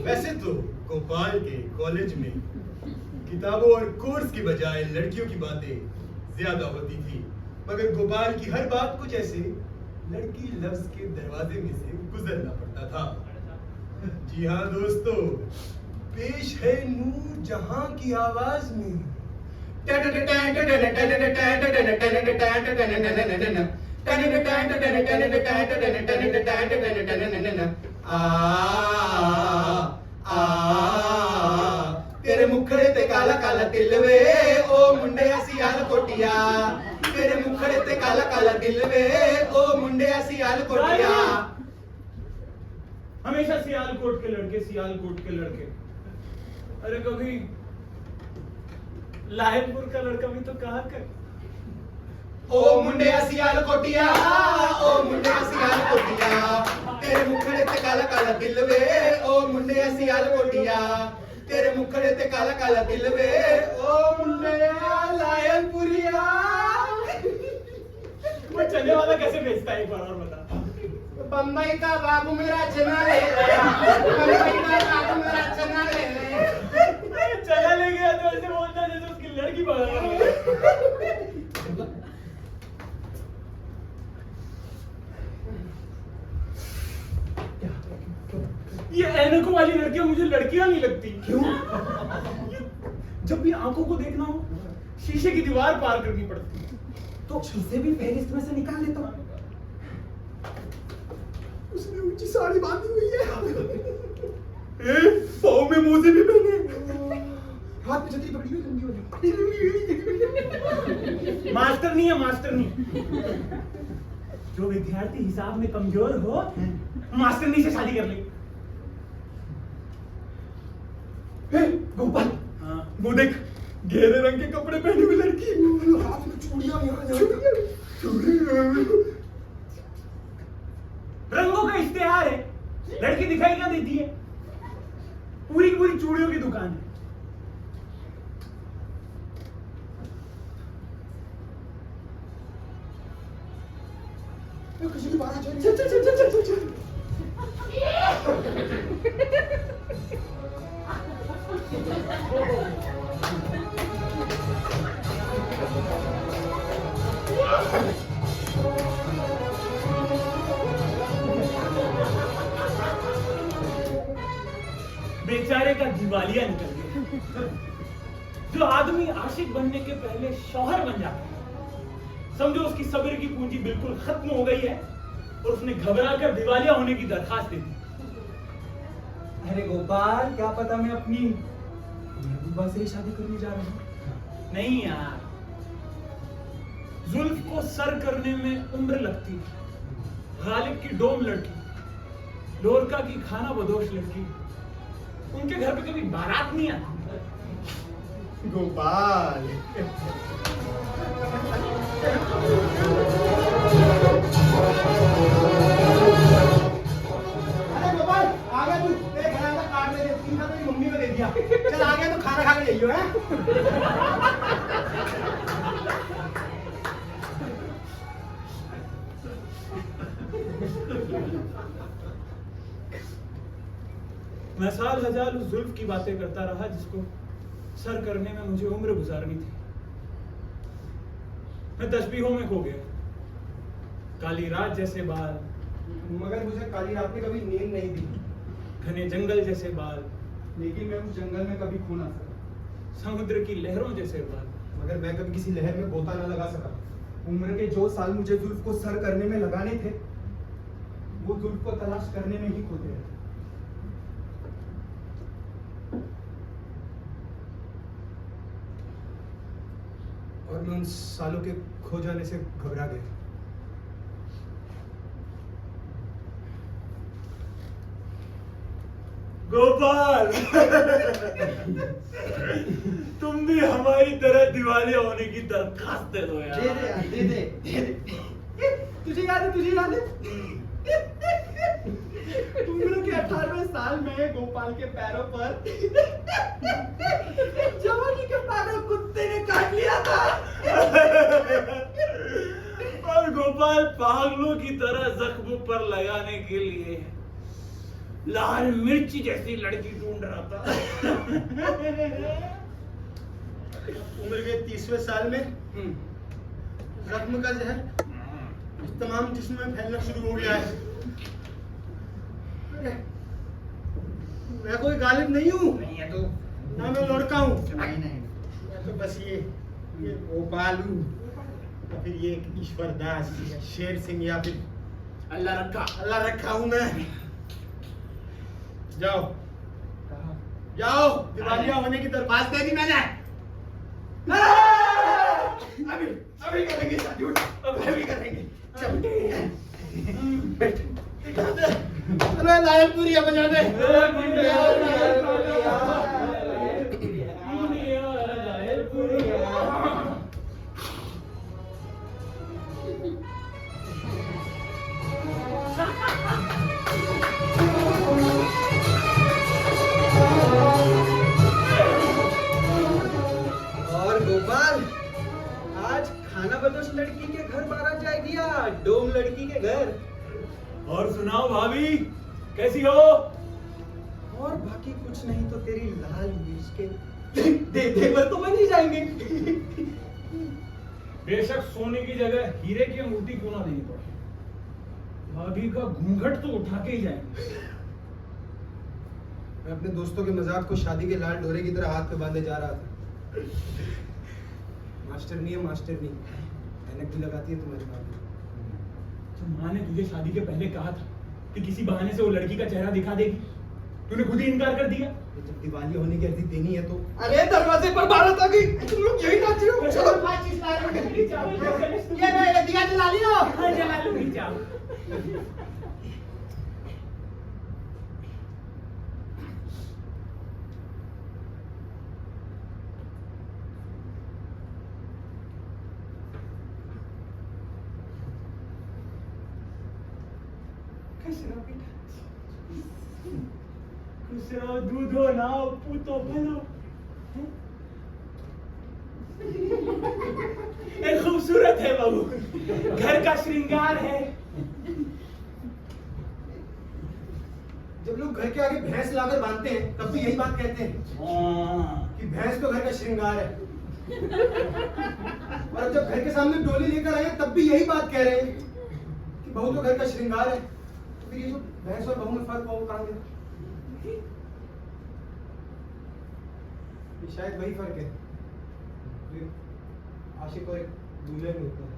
Speaker 9: वैसे तो गोपाल के कॉलेज में किताबों और कोर्स की बजाय लड़कियों की बातें ज्यादा होती थी, मगर गोपाल की हर बात को जैसे लड़की लफ्ज के दरवाजे में से गुजरना पड़ता था। जी हाँ दोस्तों, पेश है नूर जहां की आवाज में तेरे मुखड़े ते काला काला दिल वे ओ मुंडे सियाल कोटिया, तेरे मुखड़े ते काला काला दिल वे ओ मुंडे सियाल कोटिया।
Speaker 3: हमेशा सियालकोट के लड़के, सियालकोट के लड़के। अरे कभी लायनपुर का लड़का भी तो कहा कर।
Speaker 9: ओ मुंडे सियाल कोटिया, ओ मुंडे सियाल कोटिया, तेरे मुखड़े ते काला काला दिल वे ओ मुंडे सियाल कोटिया, तेरे मुखड़े ते काला काला दिल वे ओ मुंडे लायनपुरिया।
Speaker 3: वो चलने वाला कैसे बेचता है एक बार और बता।
Speaker 9: बम्बई का बाबू मेरा चना ले ले, बम्बई का बाबू मेरा चना ले ले।
Speaker 3: चला ले गया तो ऐसे बोलता जैसे उसकी लड़की पकड़ ली। ये ऐनकों वाली लड़कियां मुझे लड़कियां नहीं लगती।
Speaker 7: क्यों?
Speaker 3: जब भी आंखों को देखना हो शीशे की दीवार पार करनी पड़ती है।
Speaker 7: तो इसे भी फहरिस्त में से निकाल लेता हूँ।
Speaker 2: उसने ऊंची साड़ी बांधी हुई है,
Speaker 3: पाँव में मोजे भी पहने।
Speaker 2: हाथ में छतरी पकड़ी हुई लंबी वाली।
Speaker 3: मास्टर नहीं है, मास्टर नहीं। जो विद्यार्थी हिसाब में कमजोर हो मास्टरनी से शादी कर ले।
Speaker 7: गोपाल,
Speaker 3: हाँ, वो देख गहरे रंग के कपड़े पहनी हुई लड़की,
Speaker 2: हाथ में चूड़ियां यहाँ
Speaker 3: लड़की दिखाई क्या देती है? पूरी की पूरी चूड़ियों की दुकान है।
Speaker 2: किसी की बात चल चल चल चल चल चल
Speaker 3: बेचारे का दिवालिया निकल गया। जो आदमी आशिक बनने के पहले शौहर बन जाता है, समझो उसकी सब्र की पूंजी बिल्कुल खत्म हो गई है और उसने घबरा कर दिवालिया होने की दरखास्त दे दी।
Speaker 7: अरे गोपाल, क्या पता मैं अपनी महबूबा से ही शादी करने जा रहा हूँ।
Speaker 3: नहीं यार, जुल्फ को सर करने में उम्र लगती है। गालिब की डोम लड़की, लोरका की खाना बदोश लड़की, उनके घर पे कभी बारात नहीं आती।
Speaker 9: गोपाल
Speaker 2: अरे गोपाल आ गया तू, तेरे घर का कार्ड ले दे, तीन का तेरी मम्मी को दे दिया। चल आ गया तो खाना खा के जाइयो है।
Speaker 3: मैं साल हजार उस जुल्फ की बातें करता रहा जिसको सर करने में मुझे उम्र गुजारनी थी। मैं तस्बीहों में खो गया। काली रात जैसे बाल,
Speaker 2: मगर मुझे काली रात में कभी नींद नहीं दी,
Speaker 3: घने जंगल जैसे बाल,
Speaker 2: लेकिन मैं उस जंगल में कभी खो ना सका।
Speaker 3: समुद्र की लहरों जैसे बाल,
Speaker 2: मगर मैं कभी किसी लहर में गोता ना लगा सका। उम्र के जो साल मुझे जुल्फ को सर करने में लगाने थे, वो जुल्फ को तलाश करने में ही खोते रहे। और मैं उन सालों के खो जाने से घबरा गया।
Speaker 3: गोपाल तुम भी हमारी तरह दिवालिया होने की दरखास्त दे दो यार।
Speaker 2: दे दे यार, दे दे, दे दे। तुझे याद है, तुझे याद है? उम्र के 18वें साल में गोपाल के पैरों पर जवानी के पागल कुत्ते ने काट लिया था।
Speaker 3: और गोपाल पागलों की तरह जख्म पर लगाने के लिए लाल मिर्ची जैसी लड़की ढूंढ रहा था।
Speaker 9: उम्र के 30वें साल में जख्म का जहर इस तमाम जिस्म में फैलना शुरू हो गया है। मैं कोई गालिब नहीं हूँ,
Speaker 2: नहीं है तो
Speaker 9: ना मैं लड़का हूँ,
Speaker 2: नहीं नहीं
Speaker 9: मैं तो बस ये गोपाल हूँ, या फिर ये ईश्वर दास, शेर सिंह, या फिर अल्लाह रखा हूँ मैं। जाओ जाओ, दिवालिया होने की दरख्वास्त दे दी मैंने।
Speaker 2: अभी अभी करेंगे शादी, उठ, अभी करेंगे। चल
Speaker 9: अरे लायलपुरी बजा दे।
Speaker 2: और गोपाल, आज खाना बदोश लड़की के घर बारात जाएगी या डोम लड़की के घर?
Speaker 3: और सुनाओ भाभी, कैसी हो?
Speaker 2: और बाकी कुछ नहीं तो तेरी लाल मिर्च के देवर तो बन ही जाएंगे।
Speaker 3: बेशक सोने की जगह हीरे की अंगूठी क्यों ना देनी पड़े, भाभी का घूंघट तो उठा के ही जाएंगे।
Speaker 2: मैं अपने दोस्तों के मजाक को शादी के लाल डोरे की तरह हाथ पे बांधे जा रहा था। मास्टरनी है मास्टरनी, ऐनक भी लगाती है तुम्हारी भाभी।
Speaker 3: तो माँ ने तुझे शादी के पहले कहा था कि किसी बहाने से वो लड़की का चेहरा दिखा देगी, तूने खुद ही इनकार कर दिया।
Speaker 2: तो जब दिवाली होने की अर्जी देनी है तो
Speaker 7: अरे दरवाजे पर बारात आ गई, तुम लोग यही नाच रहे हो। चलो
Speaker 2: ये दिया जला लियो।
Speaker 3: हाँ, जला लूंगी, जाओ।
Speaker 7: कैसे रहो बेटा? खुश रहो दूधो नाव पूतो भलो। एक खूबसूरत है बहू, घर का श्रृंगार है।
Speaker 9: जब लोग घर के आगे भैंस लाकर बांधते हैं तब भी यही बात कहते हैं कि भैंस तो घर का श्रृंगार है। और जब घर के सामने डोली लेकर आए तब भी यही बात कह रहे हैं कि बहू तो घर का श्रृंगार है। तो फिर ये जो भैंस और बहू में फर्क हो कहाँ गया? ये शायद वही फर्क है जो आशिक और एक दूल्हे में होता है।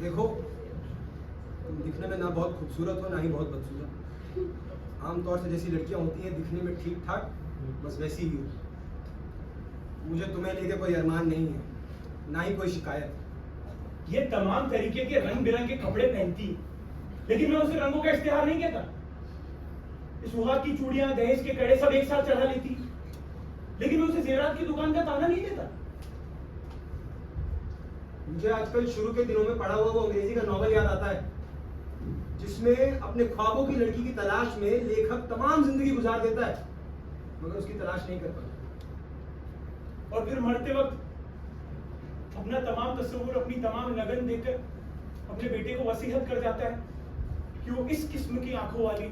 Speaker 9: देखो, तुम दिखने में ना बहुत खूबसूरत हो ना ही बहुत बदसूरत। आमतौर से जैसी लड़कियां होती हैं दिखने में ठीक ठाक, बस वैसी ही हो। मुझे तुम्हें लेके कोई अरमान नहीं है, ना ही कोई शिकायत।
Speaker 7: ये तमाम तरीके के रंग बिरंगे कपड़े पहनती है, लेकिन मैं उसे रंगों का इस्तेमाल नहीं कहता। सुहाग की चूड़ियां, दहेज के कड़े सब एक साथ चढ़ा लेती, लेकिन मैं उसे जेवरात की दुकान का ताना नहीं देता।
Speaker 9: मुझे आजकल शुरू के दिनों में पढ़ा हुआ वो अंग्रेजी का नॉवल याद आता है, जिसमें अपने ख्वाबों की लड़की की तलाश में लेखक तमाम जिंदगी गुजार देता है, मगर उसकी तलाश नहीं कर पाता।
Speaker 7: और फिर मरते वक्त अपना तमाम तस्वुर, अपनी तमाम लगन देकर अपने बेटे को वसीयत कर जाता है कि वो इस किस्म की आंखों वाली,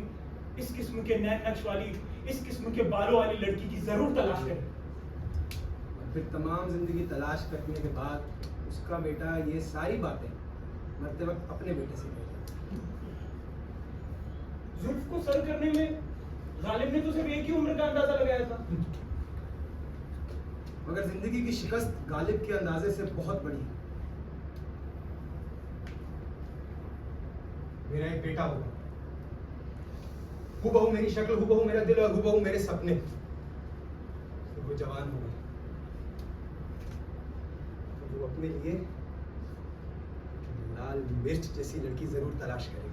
Speaker 7: इस किस्म के नैन नक्श वाली, इस किस्म के बालों वाली लड़की की जरूर तलाश करे।
Speaker 9: और फिर तमाम जिंदगी तलाश करने के बाद उसका बेटा ये सारी बातें मरते वक्त अपने बेटे से कहता है।
Speaker 7: जुल्फ को सर करने में गालिब ने तो सिर्फ एक ही उम्र का अंदाजा लगाया था।
Speaker 9: मगर जिंदगी की शिकस्त गालिब के अंदाजे से बहुत बड़ी है। मेरा एक बेटा होगा, हूबहू मेरी शक्ल, हूबहू मेरा दिल और हूबहू मेरे सपने। तो वो जवान होगा तो वो अपने लिए लाल मिर्च जैसी लड़की जरूर तलाश करेगा।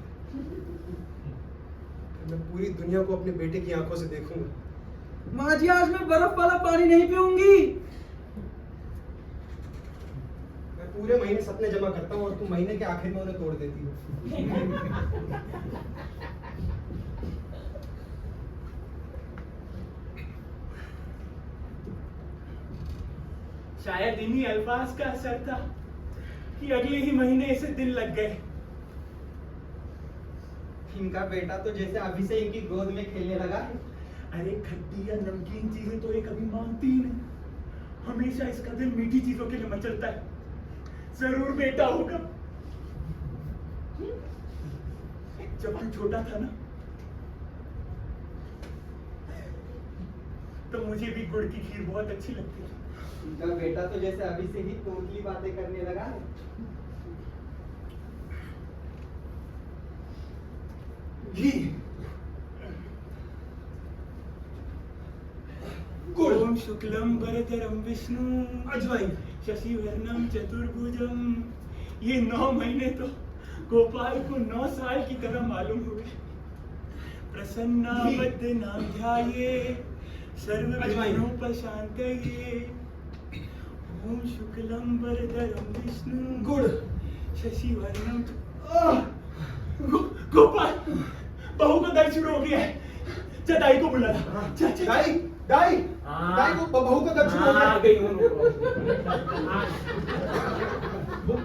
Speaker 9: मैं पूरी दुनिया को अपने बेटे की आंखों से देखूंगा।
Speaker 7: माँ जी, आज मैं बर्फ वाला पानी नहीं पीऊंगी।
Speaker 9: मैं पूरे महीने सपने जमा करता हूँ और तुम महीने के आखिर में उन्हें तोड़ देती हो।
Speaker 7: शायद इन्हीं अल्फाज का असर था कि अगले ही महीने इसे दिल लग गए।
Speaker 10: इनका बेटा तो जैसे अभी से इनकी गोद में खेलने लगा है।
Speaker 7: अरे खट्टी या नमकीन चीजें तो ये कभी मांगती ही नहीं, हमेशा इसका दिल मीठी चीजों के लिए मचलता है। जरूर बेटा होगा। जब तू छोटा था ना, तो मुझे भी गुड़ की खीर बहुत अच्छी लगती थी।
Speaker 10: इनका बेटा तो जैसे अभी से ही तोतली बातें करने लगा है।
Speaker 7: घी,
Speaker 9: गुड़,
Speaker 7: ओम शुक्लम भरतरम विष्णु
Speaker 9: अजवाइन,
Speaker 7: शशिवर्णम चतुर्भुजम। ये 9 महीने तो गोपाल को 9 साल की तरह मालूम हुए। प्रसन्ना बद्धनाम ध्याये सर्व विघ्नोपशान्तये। ओम शुक्लम भरतरम विष्णु
Speaker 9: गुड़,
Speaker 7: शशिवर्णम। गोपाल, बहू का दर्द शुरू हो गया है। दाई को बुला ला।
Speaker 9: दाई, दाई, दाई को बहू का दर्द शुरू हो गया।
Speaker 7: आ गई हूँ।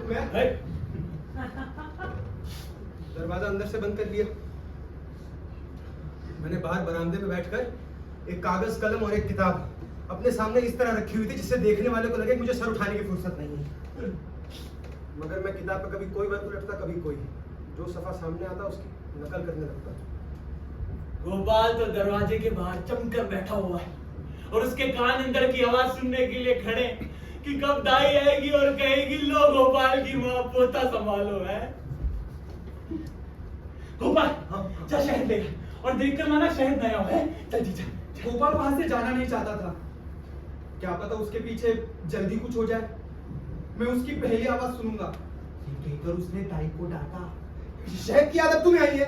Speaker 9: मैं दरवाजा अंदर से बंद कर लिया। मैंने बाहर बरामदे में बैठकर एक कागज, कलम और एक किताब अपने सामने इस तरह रखी हुई थी जिससे देखने वाले को लगे मुझे सर उठाने की फुर्सत नहीं है। मगर मैं किताब पर कभी कोई वर्ड उलटता, कभी कोई, जो सफा सामने आता उसकी नकल करने लगता।
Speaker 7: गोपाल तो दरवाजे के बाहर चमकर बैठा हुआ है और उसके कान अंदर की आवाज सुनने के लिए खड़े कि कब दाई आएगी और कहेगी लो गोपाल की माँ पोता संभालो है। गोपाल जा शहद लेकर और देखकर माना शहद नया हुआ है। चल जी चल।
Speaker 2: गोपाल वहां से जाना नहीं चाहता था, क्या पता उसके पीछे जल्दी कुछ हो जाए। मैं उसकी पहली आवाज सुनूंगा।
Speaker 9: कहकर उसने ताई को डांटा।
Speaker 8: शहद की आदत तुम्हें आई है,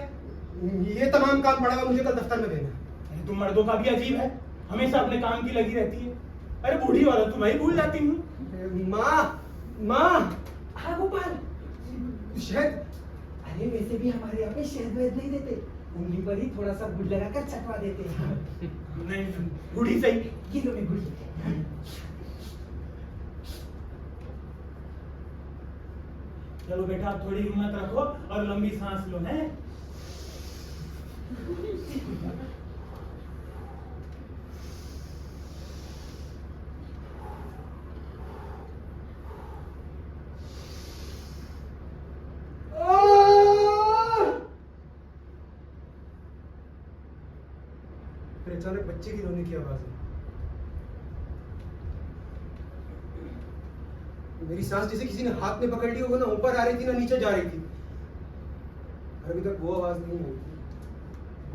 Speaker 8: ये तमाम काम पड़ा हुआ मुझे कल दफ्तर में देना।
Speaker 7: अरे तुम मर्दों का भी अजीब है, हमेशा अपने काम की लगी रहती है। अरे बूढ़ी औरत तुम्हारी भूल जाती हूँ।
Speaker 8: माँ माँ
Speaker 10: हाँ गोपाल,
Speaker 8: शहद
Speaker 10: अरे वैसे भी हमारे यहाँ पे शहद वहद नहीं देते, उंगली पर ही थोड़ा सा गुड़ लगाकर चटवा देते हैं।
Speaker 7: नहीं बूढ़ी सही।
Speaker 10: ये लो मैं गुड़।
Speaker 7: चलो बेटा आप थोड़ी हिम्मत रखो और लंबी सांस लो हैं।
Speaker 8: फिर अचानक बच्चे की रोने की आवाज है। मेरी सांस जैसे किसी ने हाथ में पकड़ ली होगा, ना ऊपर आ रही थी ना नीचे जा रही थी। अभी तक वो आवाज नहीं आई थी।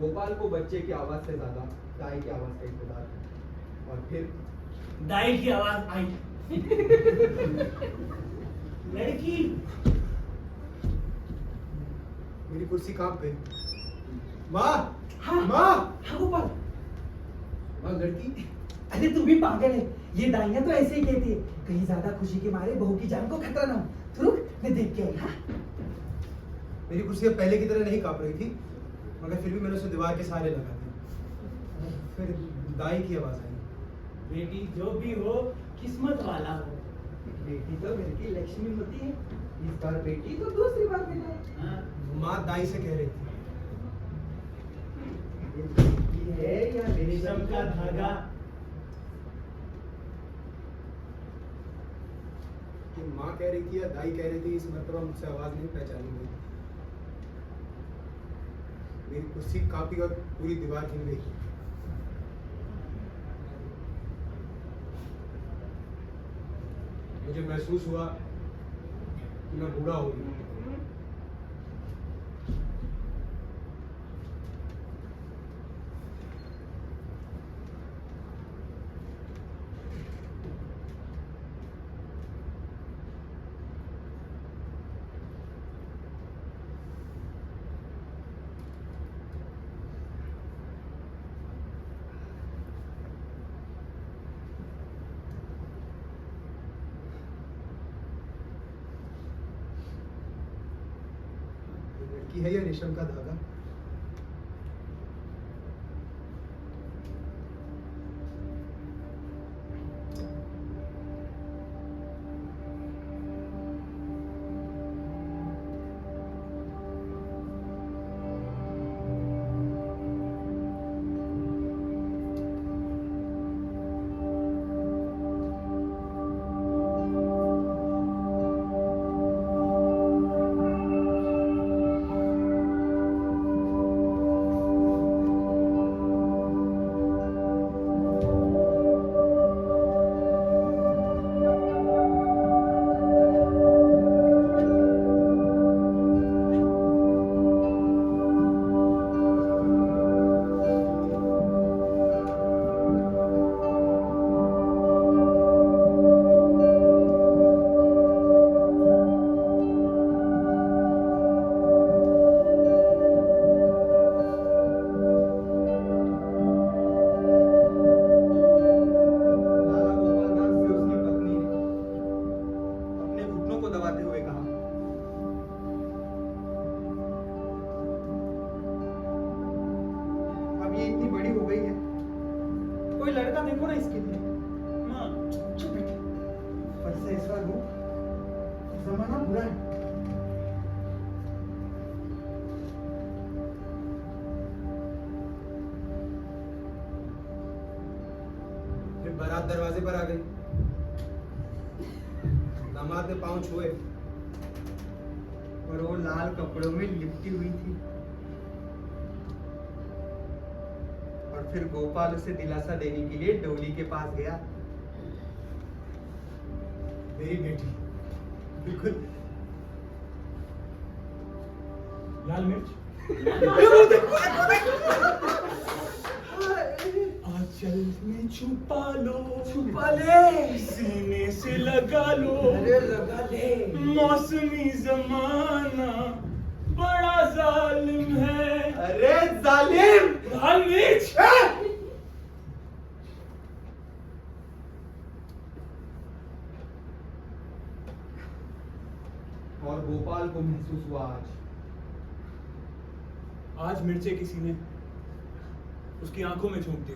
Speaker 10: गोपाल को बच्चे की आवाज से ज्यादा दाई की आवाज का इंतजार था। और फिर
Speaker 7: दाई की आवाज आई। लड़की।
Speaker 8: मेरी कुर्सी कांप गई। माँ
Speaker 10: हाँ
Speaker 8: माँ
Speaker 10: हाँ गोपाल,
Speaker 8: माँ लड़की।
Speaker 10: अरे तू भी पागल है, ये दाइयां तो ऐसे ही कहती है, कहीं ज्यादा खुशी के मारे बहू की जान को खतरा ना हो। तू रुक, मैं देख के आई। हाँ
Speaker 8: मेरी कुर्सी अब पहले की तरह नहीं कांप रही थी, मगर फिर भी मैंने उसे दीवार के सहारे लगा दिया। फिर दाई की आवाज आई।
Speaker 7: बेटी जो भी हो किस्मत वाला हो।
Speaker 10: बेटी तो घर की लक्ष्मी होती है, इस बार बेटी तो दूसरी बार मिला है।
Speaker 7: हाँ?
Speaker 8: माँ दाई से कह रही थी।
Speaker 10: ये बेटी है या
Speaker 7: रेशम का धागा।
Speaker 8: कि माँ कह रही थी या दाई कह रही थी, इस मर्तबा मुझसे आवाज नहीं पहचानी गई। मेरी कुर्सी कांपी और पूरी दीवार हिल गई। मुझे महसूस हुआ कि मैं बूढ़ा हो गया। लड़की है या रेशम का धागा?
Speaker 2: कोई लड़का देखो ना इसके लिए।
Speaker 7: हाँ,
Speaker 10: चुप बेटे, पर से इस बार वो जमाना बुरा है।
Speaker 8: फिर बारात दरवाजे पर आ गई। दामाद ने पांव छुए
Speaker 10: और वो लाल कपड़ों में लिपटी हुई थी। और फिर गोपाल उसे दिलासा देने के लिए डोली के पास गया।
Speaker 8: मेरी बेटी बिल्कुल।
Speaker 7: लाल मिर्च
Speaker 3: आंचल में छुपा लो,
Speaker 7: छुपा ले।
Speaker 3: सीने से लगा लो,
Speaker 7: अरे लगा ले।
Speaker 3: मौसमी जमाना बड़ा जालिम है।
Speaker 2: अरे जालिम!
Speaker 3: लाल मिर्च।
Speaker 2: और गोपाल को महसूस हुआ
Speaker 3: आज मिर्चे किसी ने उसकी आंखों में झोंक दी।